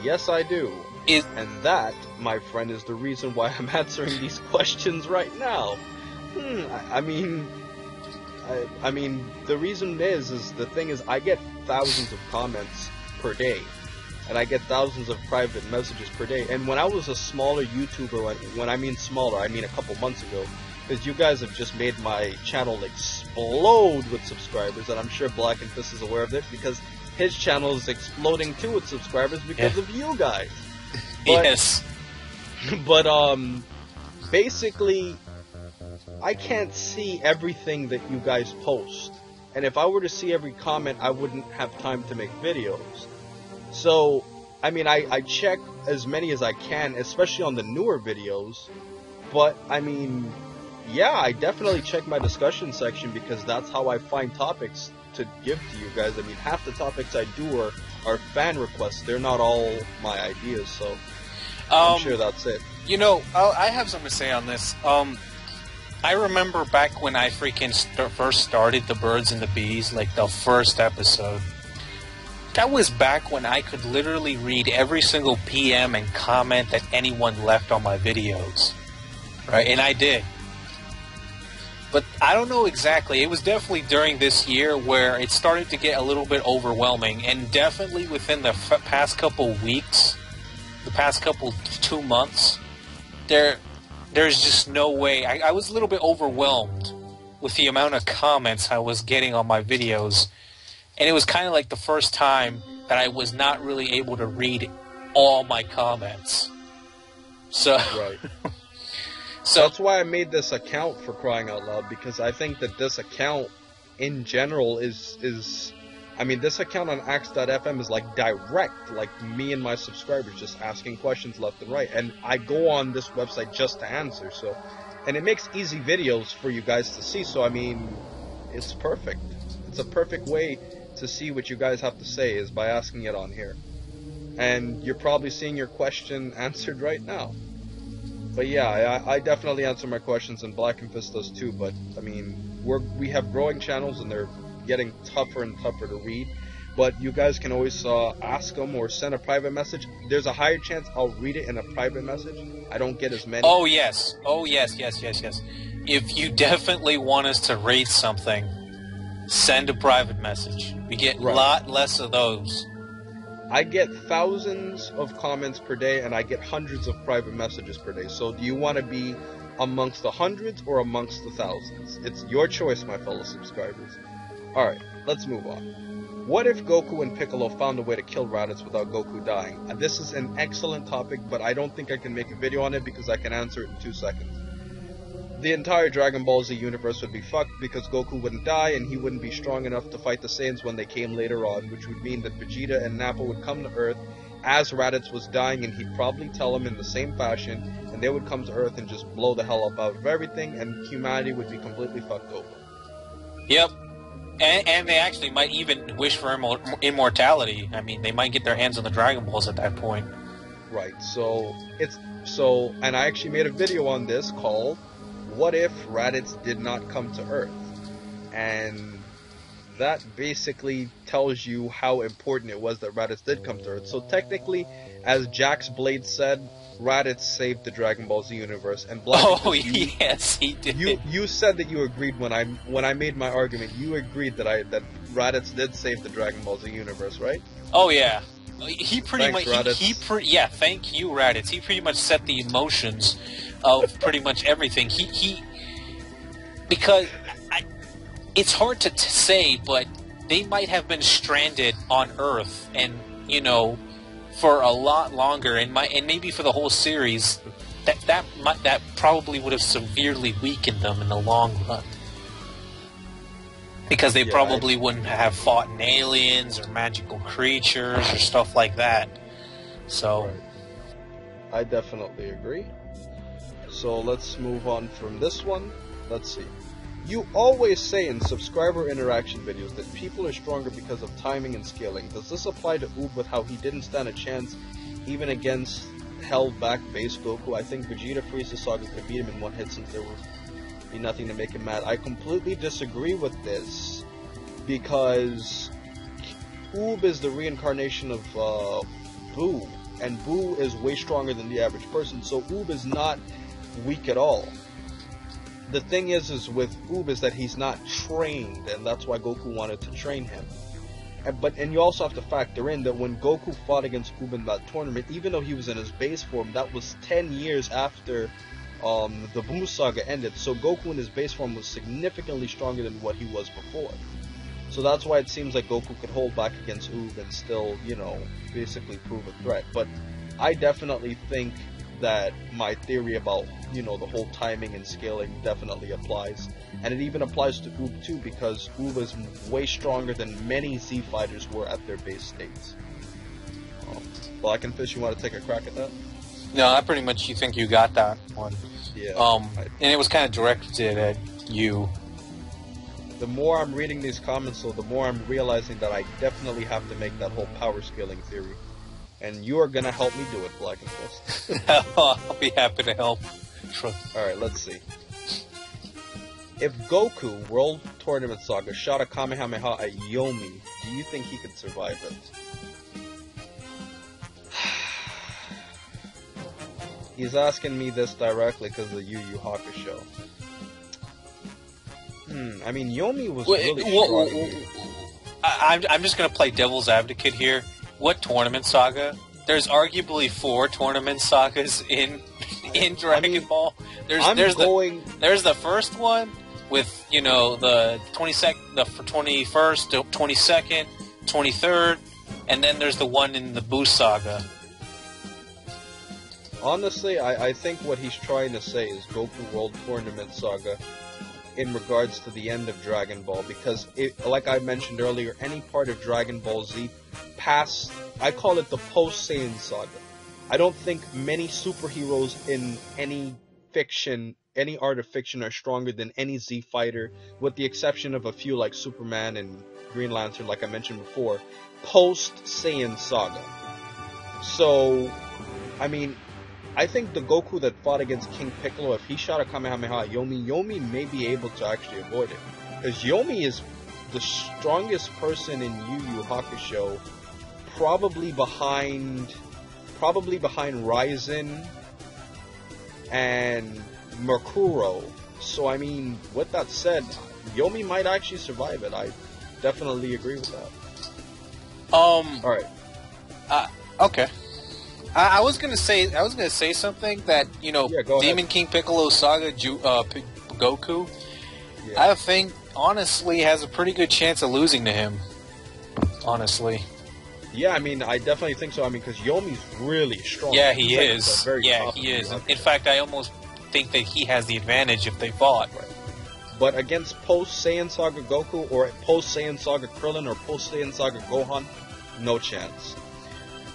Yes, I do. And that, my friend, is the reason why I'm answering these questions right now. I mean, the reason is the thing is, I get thousands of comments per day, and I get thousands of private messages per day. And when I was a smaller YouTuber, when I mean smaller, I mean a couple months ago, because you guys have just made my channel explode with subscribers, and I'm sure Blackenfist is aware of it, because his channel is exploding too with subscribers because of you guys. But, yes. But, basically, I can't see everything that you guys post. And if I were to see every comment, I wouldn't have time to make videos. So, I mean, I check as many as I can, especially on the newer videos. But, I mean, yeah, I definitely check my discussion section, because that's how I find topics to give to you guys. I mean, half the topics I do are fan requests. They're not all my ideas, so I'm sure that's it. You know, I have something to say on this. I remember back when I freaking first started The Birds and the Bees, like the first episode. That was back when I could literally read every single PM and comment that anyone left on my videos. Right? And I did. But I don't know exactly. It was definitely during this year where it started to get a little bit overwhelming. And definitely within the past couple weeks, the past couple 2 months, there's just no way. I was a little bit overwhelmed with the amount of comments I was getting on my videos. And it was kind of like the first time that I was not really able to read all my comments. So... Right. So that's why I made this account, for crying out loud, because I think that this account in general is I mean, this account on axe.fm is like direct, like me and my subscribers just asking questions left and right, and I go on this website just to answer, so, and it makes easy videos for you guys to see, so I mean, it's perfect. It's a perfect way to see what you guys have to say, is by asking it on here. And you're probably seeing your question answered right now. But yeah, I definitely answer my questions, and Blackenfist does too, but, I mean, we have growing channels, and they're getting tougher and tougher to read, but you guys can always ask them or send a private message. There's a higher chance I'll read it in a private message. I don't get as many. Oh, yes. Oh, yes. If you definitely want us to rate something, send a private message. We get a lot less of those. I get thousands of comments per day, and I get hundreds of private messages per day. So do you want to be amongst the hundreds or amongst the thousands? It's your choice, my fellow subscribers. Alright, let's move on. What if Goku and Piccolo found a way to kill Raditz without Goku dying? And this is an excellent topic, but I don't think I can make a video on it because I can answer it in 2 seconds. The entire Dragon Ball Z universe would be fucked because Goku wouldn't die and he wouldn't be strong enough to fight the Saiyans when they came later on, which would mean that Vegeta and Nappa would come to Earth as Raditz was dying, and he'd probably tell him in the same fashion, and they would come to Earth and just blow the hell up out of everything, and humanity would be completely fucked over. Yep. And they actually might even wish for immortality. I mean, they might get their hands on the Dragon Balls at that point. Right, and I actually made a video on this called What If Raditz Did Not Come to Earth? And that basically tells you how important it was that Raditz did come to Earth. So technically, as Jax Blade said, Raditz saved the Dragon Ball Z universe, and Blackenfist, yes, he did. You said that you agreed when I made my argument. You agreed that Raditz did save the Dragon Ball Z universe, right? Oh yeah, he pretty Thanks, much. Raditz. Yeah, thank you, Raditz. He pretty much set the emotions of pretty much everything. Because it's hard to say, but they might have been stranded on Earth, and for a lot longer, and maybe for the whole series, that probably would have severely weakened them in the long run, because they probably wouldn't have fought in aliens or magical creatures or stuff like that. So, right. I definitely agree. So let's move on from this one. Let's see. You always say in subscriber interaction videos that people are stronger because of timing and scaling. Does this apply to Oob with how he didn't stand a chance even against held back base Goku? I think Vegeta Frieza Saga could beat him in one hit since there would be nothing to make him mad. I completely disagree with this because Oob is the reincarnation of Boo, and Boo is way stronger than the average person, so Oob is not weak at all. The thing is with Oob is that he's not trained, and that's why Goku wanted to train him. And you also have to factor in that when Goku fought against Oob in that tournament, even though he was in his base form, that was 10 years after the Buu Saga ended, so Goku in his base form was significantly stronger than what he was before. So that's why it seems like Goku could hold back against Oob and still, basically prove a threat. But I definitely think that my theory about, the whole timing and scaling definitely applies. And it even applies to Oob too, because Oob is way stronger than many Z fighters were at their base states. Blackenfist, you want to take a crack at that? No, I pretty much think you got that one. Yeah. And it was kind of directed at you. The more I'm reading these comments, the more I'm realizing that I definitely have to make that whole power scaling theory. And you are going to help me do it, Blackenfist. I'll be happy to help. Alright, let's see. If Goku, World Tournament Saga, shot a Kamehameha at Yomi, do you think he could survive it? He's asking me this directly because of the Yu Yu Hakusho. I mean, Yomi was really strong. I'm just going to play devil's advocate here. What tournament saga? There's arguably 4 tournament sagas in Dragon Ball. There's the first one with the 22nd, the 21st, 22nd, 23rd, and then there's the one in the Buu Saga. Honestly, I think what he's trying to say is Goku World Tournament Saga in regards to the end of Dragon Ball, because like I mentioned earlier, any part of Dragon Ball Z past, I call it the post-Saiyan Saga. I don't think many superheroes in any fiction, any art of fiction, are stronger than any Z fighter, with the exception of a few like Superman and Green Lantern, like I mentioned before, post-Saiyan Saga. So, I mean, I think the Goku that fought against King Piccolo, if he shot a Kamehameha at Yomi may be able to actually avoid it. Because Yomi is the strongest person in Yu Yu Hakusho, probably behind Ryzen and Merkuro. So, I mean, with that said, Yomi might actually survive it. I definitely agree with that. Alright. Okay. I was gonna say something that Demon ahead. King Piccolo Saga Goku. Yeah. I think honestly has a pretty good chance of losing to him. honestly. Yeah, I mean, I definitely think so. I mean, because Yomi's really strong. Yeah, he He's is. the very Yeah, top he of is. the In fact, I almost think that he has the advantage if they fought. Right. But against post Saiyan Saga Goku or post Saiyan Saga Krillin or post Saiyan Saga Gohan, no chance.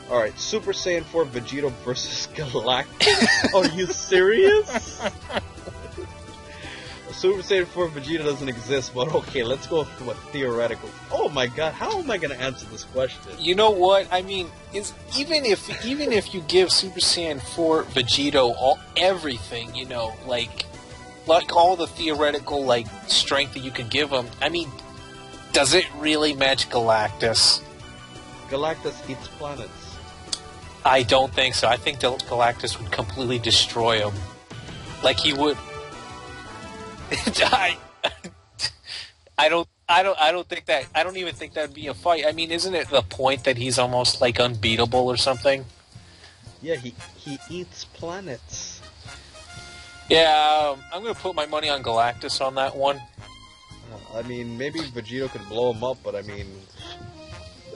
Alright, Super Saiyan 4 Vegeta versus Galactus. Are you serious? Super Saiyan 4 Vegeta doesn't exist, but okay, let's go with a theoretical. Oh my god, how am I going to answer this question? You know what? I mean, even if you give Super Saiyan 4 Vegito everything, you know, like all the theoretical strength that you could give him, I mean, does it really match Galactus? Galactus eats planets. I don't think so. I think Galactus would completely destroy him. Like he would. I don't think that. I don't even think that'd be a fight. I mean, isn't it the point that he's almost like unbeatable or something? Yeah, he eats planets. Yeah, I'm gonna put my money on Galactus on that one. I mean, maybe Vegito could blow him up, but I mean,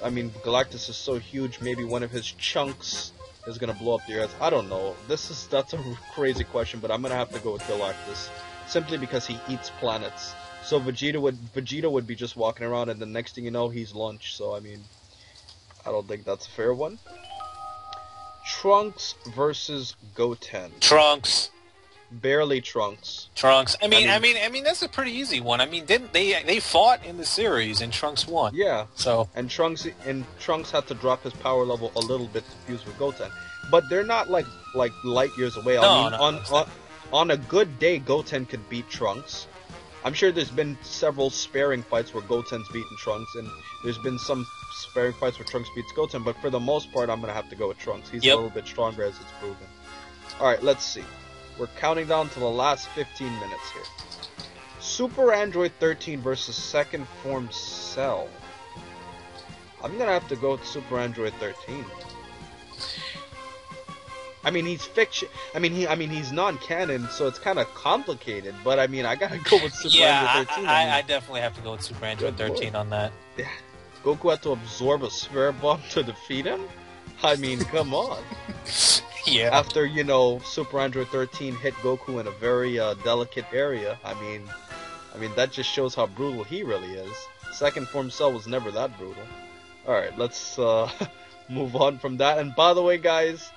Galactus is so huge. Maybe one of his chunks is gonna blow up the Earth. I don't know. That's a crazy question, but I'm gonna have to go with Galactus simply because he eats planets. So Vegeta would be just walking around, and the next thing you know, he's lunch. So I mean, I don't think that's a fair one. Trunks versus Goten. Trunks. Barely Trunks. Trunks. I mean, that's a pretty easy one. I mean, didn't they fought in the series and Trunks won? Yeah. So and Trunks had to drop his power level a little bit to fuse with Goten, but they're not like light years away. On a good day, Goten could beat Trunks. I'm sure there's been several sparing fights where Goten's beaten Trunks, and there's been some sparing fights where Trunks beats Goten. But for the most part, I'm gonna have to go with Trunks. He's a little bit stronger, as it's proven. All right, let's see. We're counting down to the last 15 minutes here. Super Android 13 versus Second Form Cell. I'm gonna have to go with Super Android 13. I mean, he's fiction. I mean, he's non-canon, so it's kind of complicated. But I mean, I gotta go with Super Android 13. I definitely have to go with Super Android 13 on that. Yeah. Goku had to absorb a sphere bomb to defeat him. I mean, come on. Yeah. After, Super Android 13 hit Goku in a very delicate area, I mean, that just shows how brutal he really is. Second Form Cell was never that brutal. Alright, let's move on from that. And by the way, guys,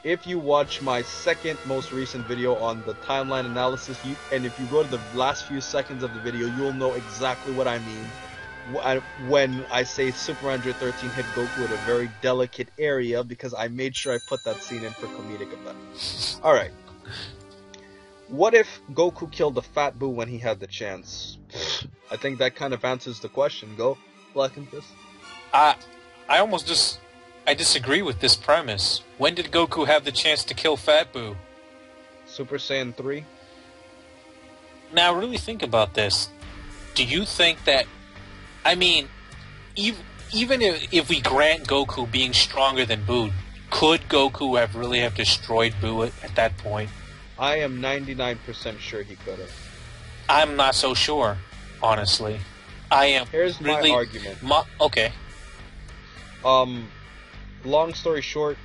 if you watch my second most recent video on the timeline analysis, and if you go to the last few seconds of the video, you'll know exactly what I mean when I say Super Android 13 hit Goku at a very delicate area, because I made sure I put that scene in for comedic effect. Alright. What if Goku killed the Fat Boo when he had the chance? I think that kind of answers the question. Go, Blackenfist. I disagree with this premise. When did Goku have the chance to kill Fat Boo? Super Saiyan 3? Now, really think about this. Do you think that... I mean, even if we grant Goku being stronger than Boo, could Goku really have destroyed Boo at that point? I am 99% sure he could have. I'm not so sure, honestly. I am. Here's my argument. Okay. Long story short,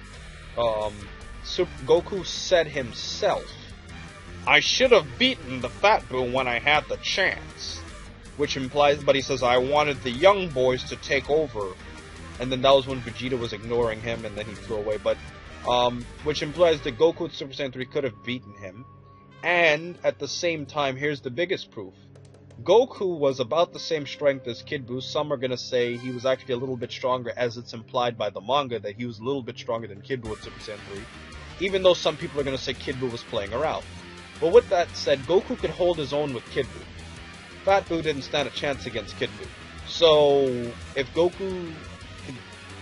Goku said himself, I should have beaten the Fat Boo when I had the chance. Which implies, but he says, I wanted the young boys to take over. And then that was when Vegeta was ignoring him, and then he flew away. But, which implies that Goku with Super Saiyan 3 could have beaten him. And, at the same time, here's the biggest proof. Goku was about the same strength as Kid Buu. Some are gonna say he was actually a little bit stronger, as it's implied by the manga, that he was a little bit stronger than Kid Buu with Super Saiyan 3. Even though some people are gonna say Kid Buu was playing around. But with that said, Goku could hold his own with Kid Buu. Fat Buu didn't stand a chance against Kid Buu. So, if Goku could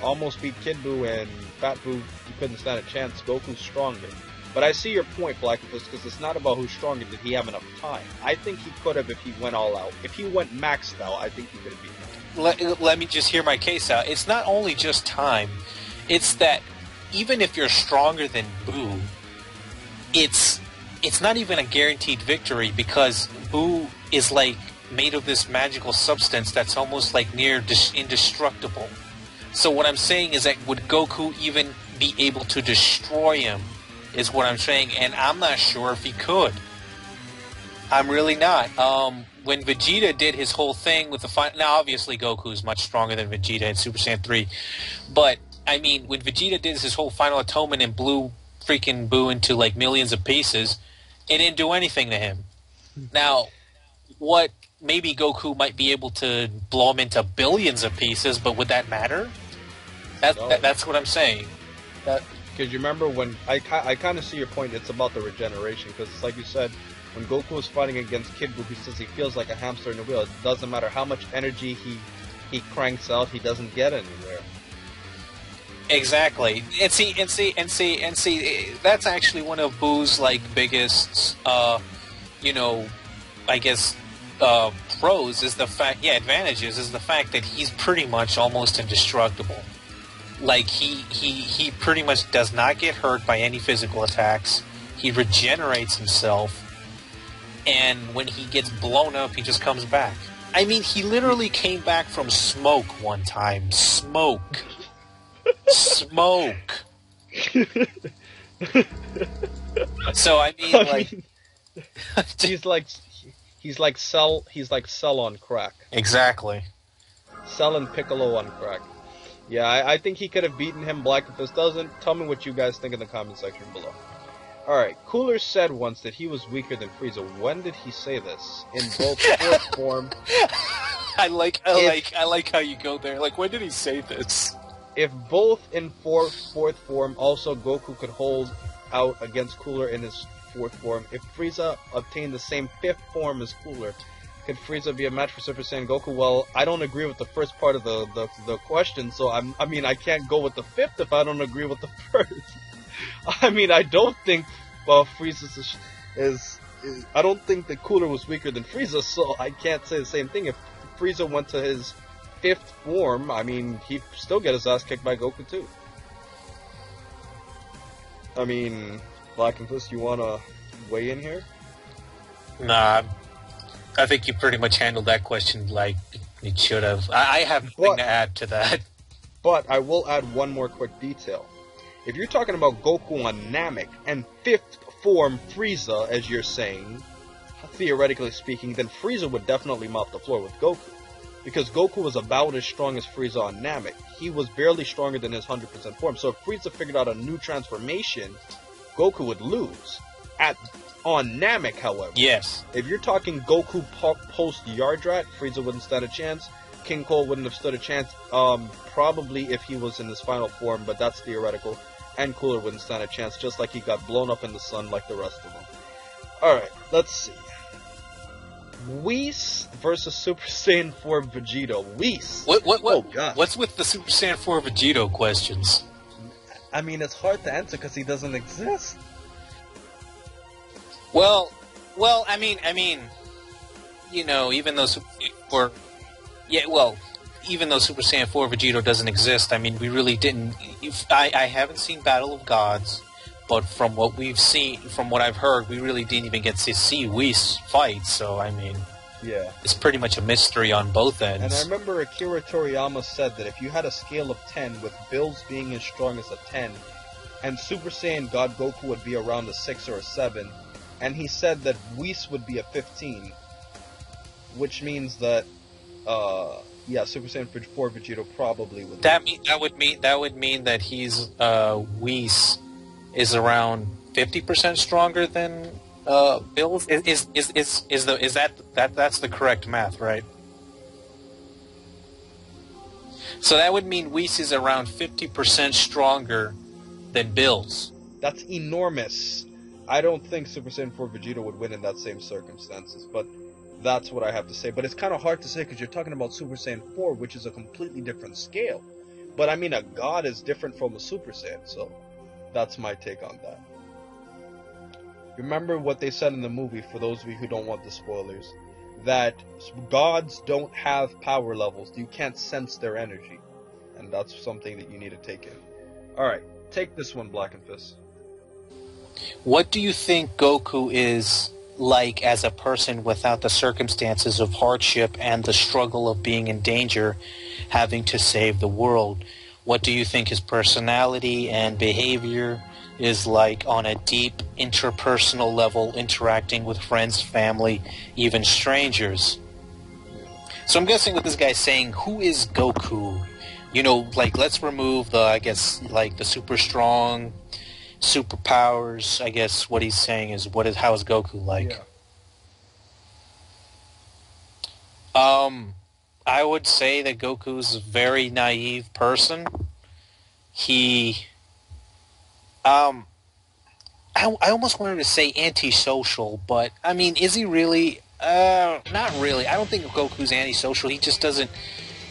almost beat Kid Buu and Fat Buu couldn't stand a chance, Goku's stronger. But I see your point, Blackenfist, because it's not about who's stronger, did he have enough time. I think he could have if he went all out. If he went maxed out, I think he could have beaten him. Let me just hear my case out. It's not only just time, it's that even if you're stronger than Buu, it's not even a guaranteed victory, because Buu is made of this magical substance that's almost near indestructible. So what I'm saying is that would Goku even be able to destroy him, is what I'm saying, and I'm not sure if he could. I'm really not. When Vegeta did his whole thing with the final... Now, obviously, Goku is much stronger than Vegeta in Super Saiyan 3. But, I mean, when Vegeta did his whole final atonement and blew freaking Buu into, like, millions of pieces, it didn't do anything to him. Now, what... Maybe Goku might be able to blow him into billions of pieces, but would that matter? That's what I'm saying. Because you remember when... I kind of see your point. It's about the regeneration. Because it's like you said... When Goku was fighting against Kid Buu, he says he feels like a hamster in a wheel. It doesn't matter how much energy he cranks out, he doesn't get anywhere. Exactly. And see, that's actually one of Buu's, like, biggest, you know, I guess, pros is the fact, advantages is the fact that he's pretty much almost indestructible. Like, he pretty much does not get hurt by any physical attacks. He regenerates himself. And when he gets blown up, he just comes back. I mean, he literally came back from smoke one time. Smoke. Smoke. So, I mean, like... he's like Cell on crack. Exactly. Cell and Piccolo on crack. Yeah, I think he could have beaten him. Blackenfist doesn't. Tell me what you guys think in the comment section below. Alright, Cooler said once that he was weaker than Frieza. When did he say this? In both fourth form... I like how you go there. Like, when did he say this? If both in fourth form, also Goku could hold out against Cooler in his fourth form. If Frieza obtained the same fifth form as Cooler, could Frieza be a match for Super Saiyan Goku? Well, I don't agree with the first part of the question, so I mean, I can't go with the fifth if I don't agree with the first. I mean, I don't think Frieza is... I don't think that Cooler was weaker than Frieza, so I can't say the same thing. If Frieza went to his fifth form, I mean, he'd still get his ass kicked by Goku, too. I mean, Blackenfist, you wanna weigh in here? Nah, I think you pretty much handled that question like you should have. I have nothing to add to that. But I will add one more quick detail. If you're talking about Goku on Namek and fifth form Frieza, as you're saying, theoretically speaking, then Frieza would definitely mop the floor with Goku. Because Goku was about as strong as Frieza on Namek. He was barely stronger than his 100% form. So if Frieza figured out a new transformation, Goku would lose. On Namek, however. Yes. If you're talking Goku post Yardrat, Frieza wouldn't stand a chance. King Cole wouldn't have stood a chance. Probably if he was in his final form, but that's theoretical. And Cooler wouldn't stand a chance, just like he got blown up in the sun like the rest of them. Alright, let's see. Whis versus Super Saiyan 4 Vegito. Whis! What? Oh, God. What's with the Super Saiyan 4 Vegito questions? I mean, it's hard to answer because he doesn't exist. Well, I mean, you know, even though Super Saiyan 4 Vegito doesn't exist, I mean, we really didn't... I haven't seen Battle of Gods, but from what we've seen, from what I've heard, we really didn't even get to see Whis fight, so, I mean... Yeah. It's pretty much a mystery on both ends. And I remember Akira Toriyama said that if you had a scale of 10, with Bills being as strong as a 10, and Super Saiyan God Goku would be around a 6 or a 7, and he said that Whis would be a 15, which means that, Super Saiyan 4 Vegito probably would. That would mean that he's Whis is around 50% stronger than Bills. Is that's the correct math, right? So that would mean Whis is around 50% stronger than Bills. That's enormous. I don't think Super Saiyan 4 Vegito would win in that same circumstances, but that's what I have to say. But it's kind of hard to say because you're talking about Super Saiyan 4, which is a completely different scale. But I mean, a god is different from a Super Saiyan, so that's my take on that. Remember what they said in the movie, for those of you who don't want the spoilers, that gods don't have power levels. You can't sense their energy. And that's something that you need to take in. Alright, take this one, Blackenfist. What do you think Goku is like as a person without the circumstances of hardship and the struggle of being in danger, having to save the world? What do you think his personality and behavior is like on a deep interpersonal level, interacting with friends, family, even strangers? So I'm guessing what this guy's saying, who is Goku? You know, like, let's remove the, I guess, like, the super strong, superpowers. I guess what he's saying is, how is Goku like? Yeah. I would say that Goku's a very naive person. He, I almost wanted to say antisocial, but, I mean, is he really? Not really. I don't think Goku's antisocial. He just doesn't,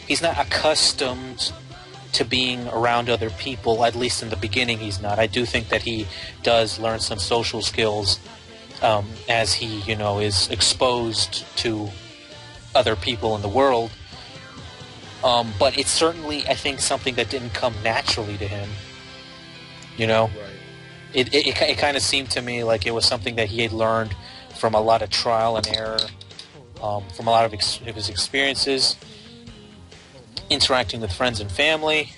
he's not accustomed to being around other people, at least in the beginning he's not. I do think that he does learn some social skills as he, you know, is exposed to other people in the world. But it's certainly, I think, something that didn't come naturally to him. You know? Right. It kind of seemed to me like it was something that he had learned from a lot of trial and error, from a lot of his experiences, interacting with friends and family.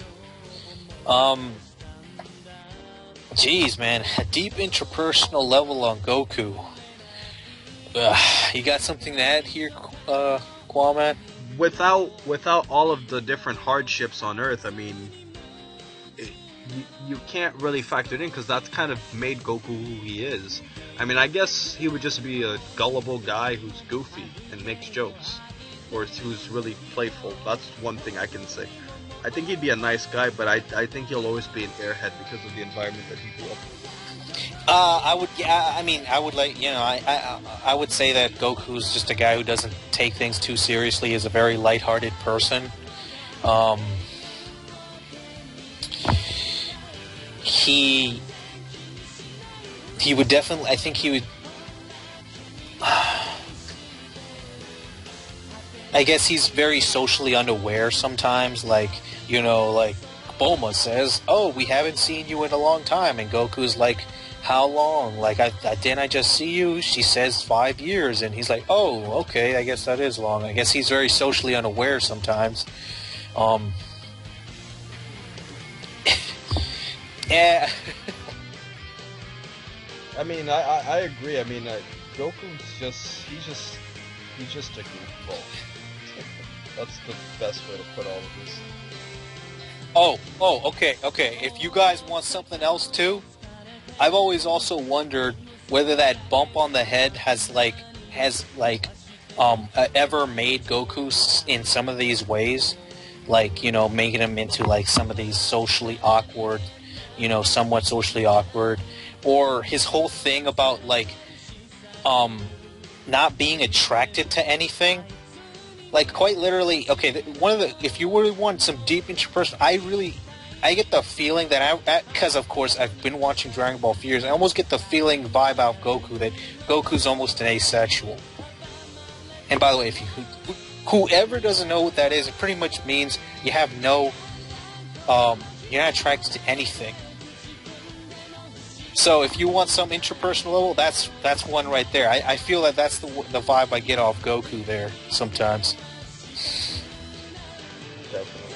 Geez, man, a deep interpersonal level on Goku. You got something to add here, Qaaman? Without all of the different hardships on Earth, I mean, you can't really factor it in, because that's kind of made Goku who he is. I mean, I guess he would just be a gullible guy who's goofy and makes jokes, or who's really playful. That's one thing I can say. I think he'd be a nice guy, but I think he'll always be an airhead because of the environment that he grew up in. I would say that Goku's just a guy who doesn't take things too seriously. Is a very lighthearted person. He would definitely. I think he would. I guess he's very socially unaware sometimes. Like, you know, like Bulma says, "Oh, we haven't seen you in a long time," and Goku's like, "How long? Like, didn't I just see you?" She says 5 years, and he's like, "Oh, okay, I guess that is long." I guess he's very socially unaware sometimes. Yeah. I mean, I agree. I mean, Goku's he's just a goofball. That's the best way to put all of this. Okay. If you guys want something else too, I've always also wondered whether that bump on the head has ever made Goku in some of these ways, like, you know, making him into like some of these socially awkward, you know, somewhat socially awkward, or his whole thing about like not being attracted to anything. Like, quite literally, okay, if you really want some deep interpersonal, I get the feeling that because of course I've been watching Dragon Ball for years, I almost get the vibe out of Goku that Goku's almost an asexual. And by the way, whoever doesn't know what that is, it pretty much means you have no, you're not attracted to anything. So if you want some interpersonal level, that's one right there. I feel that that's the vibe I get off Goku there sometimes. Definitely.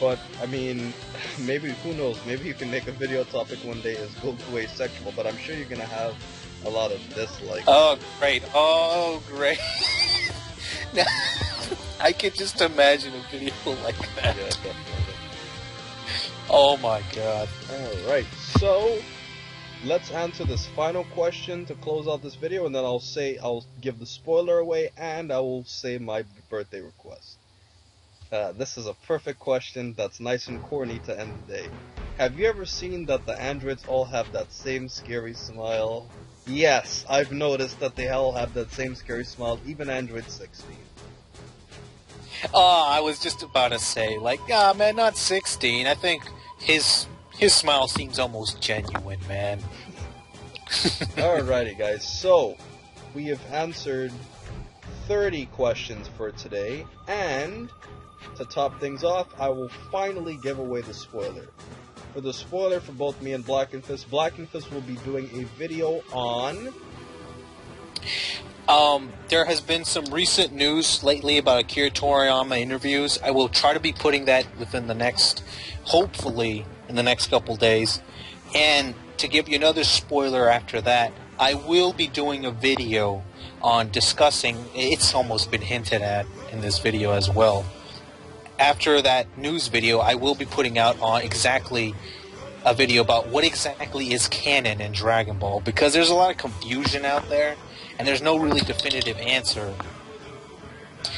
But, I mean, maybe, who knows, maybe you can make a video topic one day as Goku asexual, but I'm sure you're going to have a lot of dislikes. Oh, great. I could just imagine a video like that. Yeah, definitely. Oh my god. Alright, so let's answer this final question to close out this video, and then I'll give the spoiler away, and I will say my birthday request. This is a perfect question that's nice and corny to end the day. Have you ever seen that the androids all have that same scary smile? Yes, I've noticed that they all have that same scary smile, even Android 16. I was just about to say, like, man, not 16. I think his smile seems almost genuine, man. Alrighty, guys. So, we have answered 30 questions for today, and to top things off, I will finally give away the spoiler. For the spoiler for both me and Blackenfist will be doing a video on... There has been some recent news lately about Akira Toriyama interviews. I will try to be putting that within the next, hopefully, in the next couple days. And to give you another spoiler after that, I will be doing a video on discussing, it's almost been hinted at in this video as well. After that news video, I will be putting out on exactly a video about what exactly is canon in Dragon Ball, because there's a lot of confusion out there, and there's no really definitive answer.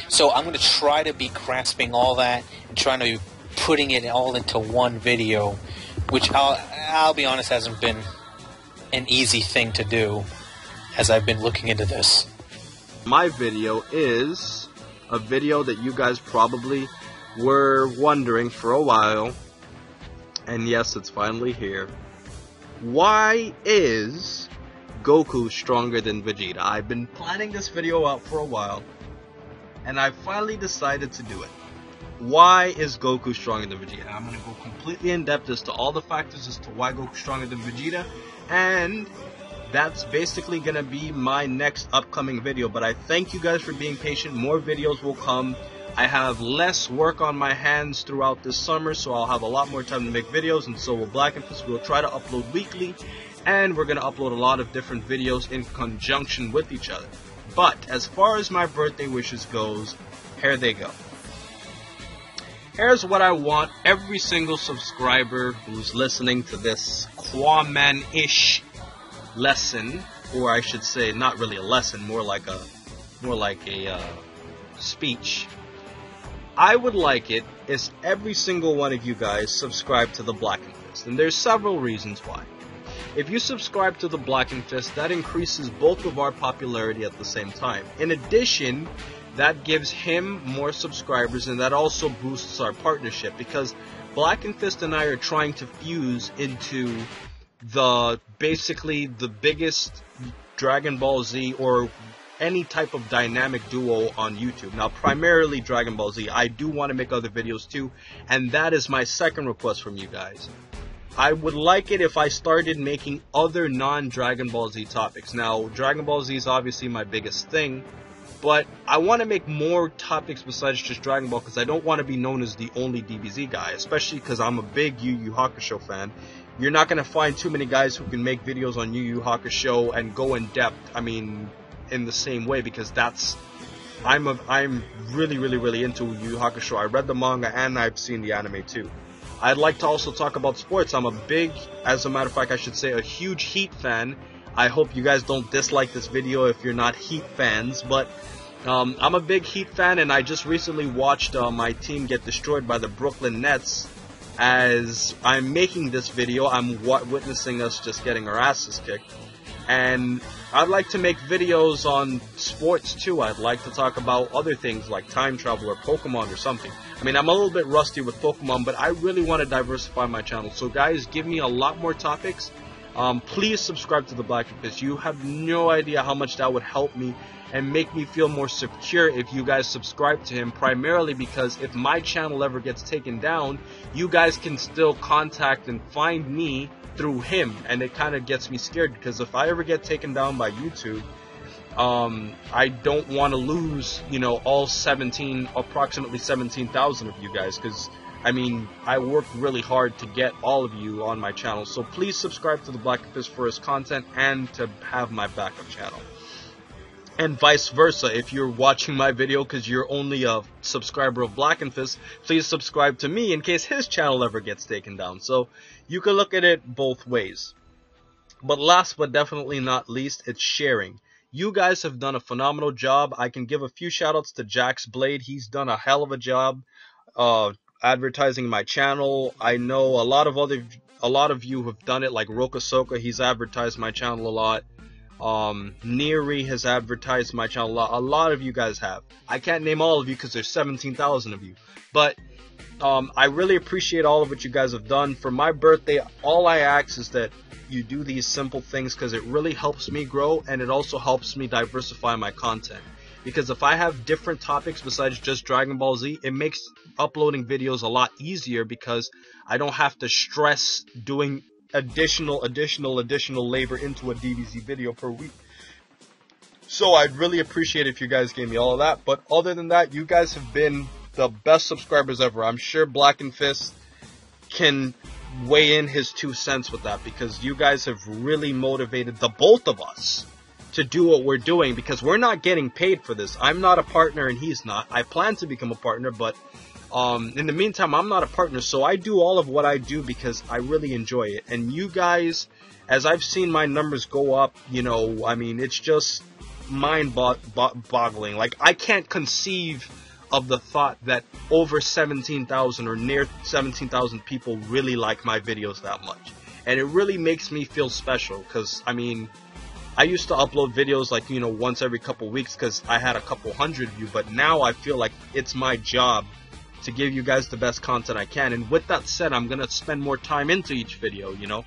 So I'm going to try to be grasping all that and trying to be putting it all into one video, which I'll be honest hasn't been an easy thing to do as I've been looking into this. My video is a video that you guys probably were wondering for a while, and yes, it's finally here. Why is Goku stronger than Vegeta? I've been planning this video out for a while, and I finally decided to do it. Why is Goku stronger than Vegeta? I'm going to go completely in depth as to all the factors as to why Goku's stronger than Vegeta, and that's basically going to be my next upcoming video. But I thank you guys for being patient. More videos will come. I have less work on my hands throughout this summer, so I'll have a lot more time to make videos, and so will Blackenfist. We'll try to upload weekly, and we're going to upload a lot of different videos in conjunction with each other. But as far as my birthday wishes goes, here they go. Here's what I want every single subscriber who's listening to this Qaaman-ish lesson, or I should say not really a lesson, more like a speech. I would like it is every single one of you guys subscribe to the Blackenfist, and there's several reasons why. If you subscribe to the Blackenfist, that increases both of our popularity at the same time. In addition, that gives him more subscribers, and that also boosts our partnership, because Blackenfist and I are trying to fuse into basically the biggest Dragon Ball Z or any type of dynamic duo on YouTube. Now, primarily Dragon Ball Z. I do want to make other videos too, and that is my second request from you guys. I would like it if I started making other non-Dragon Ball Z topics. Now, Dragon Ball Z is obviously my biggest thing, but I want to make more topics besides just Dragon Ball, because I don't want to be known as the only DBZ guy, especially because I'm a big Yu Yu Hakusho fan. You're not going to find too many guys who can make videos on Yu Yu Hakusho and go in depth, in the same way, because I'm really into Yu Yu Hakusho. I read the manga and I've seen the anime too. I'd like to also talk about sports. I'm a big, as a matter of fact, I should say a huge Heat fan. I hope you guys don't dislike this video if you're not Heat fans, but I'm a big Heat fan, and I just recently watched my team get destroyed by the Brooklyn Nets. As I'm making this video, I'm witnessing us just getting our asses kicked. And I'd like to make videos on sports too. I'd like to talk about other things like time travel or Pokemon or something. I'm a little bit rusty with Pokemon, but I really want to diversify my channel. So guys, give me a lot more topics. Please subscribe to the Blackenfist. You have no idea how much that would help me and make me feel more secure if you guys subscribe to him, primarily because if my channel ever gets taken down, you guys can still contact and find me through him, and it kind of gets me scared, because if I ever get taken down by YouTube, I don't want to lose, all approximately 17,000 of you guys, because I worked really hard to get all of you on my channel. So please subscribe to the Blackenfist for his content and to have my backup channel. And vice versa, if you're watching my video because you're only a subscriber of Blackenfist, please subscribe to me in case his channel ever gets taken down. So you can look at it both ways. But last but definitely not least, it's sharing. You guys have done a phenomenal job. I can give a few shoutouts to Jack's Blade. He's done a hell of a job advertising my channel. I know a lot of you have done it, like Rokasoka. He's advertised my channel a lot. Neri has advertised my channel a lot. A lot of you guys have. I can't name all of you because there's 17,000 of you. But I really appreciate all of what you guys have done. For my birthday, all I ask is that you do these simple things, because it really helps me grow, and it also helps me diversify my content. Because if I have different topics besides just Dragon Ball Z, it makes uploading videos a lot easier, because I don't have to stress doing additional labor into a DBZ video per week. So I'd really appreciate if you guys gave me all of that. But other than that, you guys have been the best subscribers ever. I'm sure Blackenfist can weigh in his 2 cents with that, because you guys have really motivated the both of us to do what we're doing, because we're not getting paid for this. I'm not a partner and he's not. I plan to become a partner, but in the meantime, I'm not a partner, so I do all of what I do because I really enjoy it. And you guys, as I've seen my numbers go up, you know, I mean, it's just mind-boggling. Like, I can't conceive of the thought that over 17,000 or near 17,000 people really like my videos that much. And it really makes me feel special, because, I mean, I used to upload videos like, you know, once every couple weeks because I had a couple hundred views, but now I feel like it's my job to give you guys the best content I can. And with that said, I'm going to spend more time into each video, you know.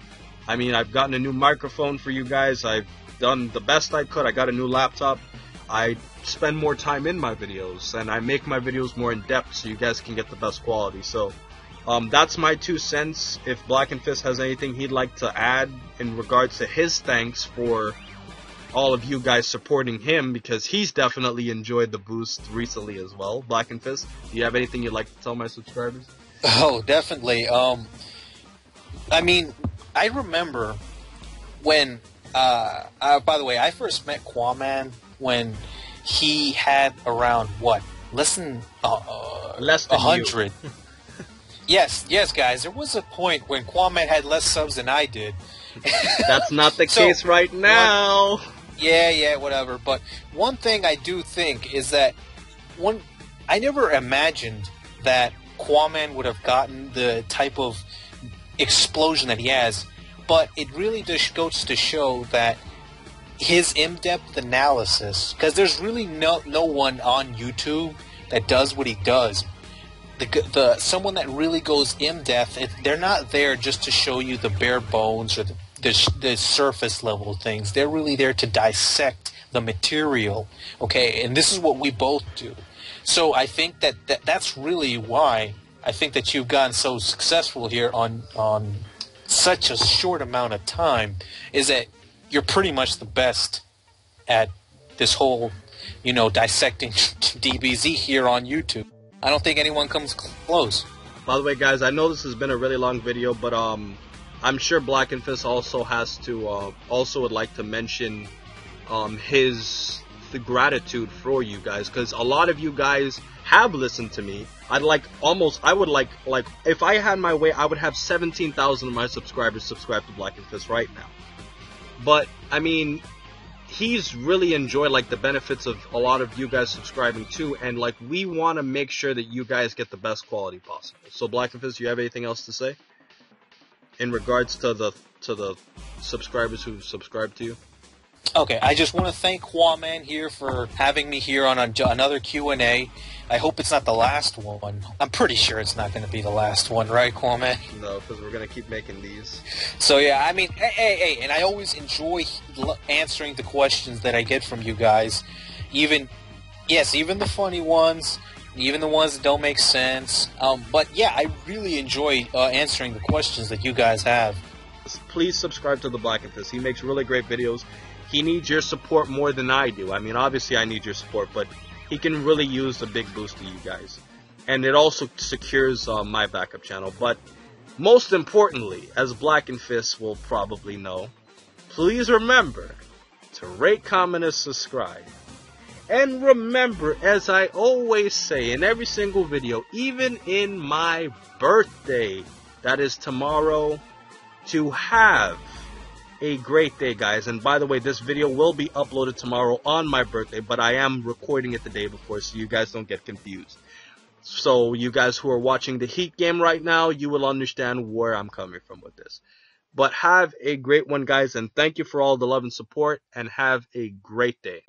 I mean, I've gotten a new microphone for you guys. I've done the best I could. I got a new laptop. I spend more time in my videos, and I make my videos more in depth so you guys can get the best quality. So that's my 2 cents. If Blackenfist has anything he'd like to add in regards to his thanks for all of you guys supporting him, because he's definitely enjoyed the boost recently as well. Blackenfist, do you have anything you'd like to tell my subscribers? Oh, definitely. I mean, I remember when, by the way, I first met Qaaman when he had around, what, less than 100. Yes, guys, there was a point when Qaaman had less subs than I did. That's not the case right now. Yeah, whatever. But one thing I do think is that I never imagined that Qaaman would have gotten the type of explosion that he has. But it really just goes to show that his in-depth analysis, because there's really no one on YouTube that does what he does. Someone that really goes in-depth, they're not there just to show you the bare bones or the surface level things. They're really there to dissect the material, okay? And this is what we both do. So I think that's really why I think that you've gotten so successful here on such a short amount of time, is that you're pretty much the best at this whole, you know, dissecting DBZ here on YouTube. I don't think anyone comes close. By the way, guys, I know this has been a really long video, but I'm sure Blackenfist also has to also would like to mention the gratitude for you guys, because a lot of you guys have listened to me. I would like if I had my way, I would have 17,000 of my subscribers subscribe to Blackenfist right now. But I mean, he's really enjoyed like the benefits of a lot of you guys subscribing too, and like we want to make sure that you guys get the best quality possible. So Blackenfist, do you have anything else to say in regards to the subscribers who subscribe to you? Okay, I just want to thank Qaaman here for having me here on another Q&A. I hope it's not the last one. I'm pretty sure it's not going to be the last one, right, Qaaman? No, because we're going to keep making these. So yeah, I mean, hey, and I always enjoy answering the questions that I get from you guys. Even the funny ones, even the ones that don't make sense. But yeah, I really enjoy answering the questions that you guys have. Please subscribe to the Blackenfist. He makes really great videos. He needs your support more than I do. I mean, obviously I need your support, but he can really use a big boost to you guys. And it also secures my backup channel. But most importantly, as Blackenfist will probably know, please remember to rate, comment, and subscribe. And remember, as I always say in every single video, even in my birthday, that is tomorrow, to have a great day, guys. And by the way, this video will be uploaded tomorrow on my birthday, but I am recording it the day before, so you guys don't get confused. So you guys who are watching the Heat game right now, you will understand where I'm coming from with this. But have a great one, guys, and thank you for all the love and support, and have a great day.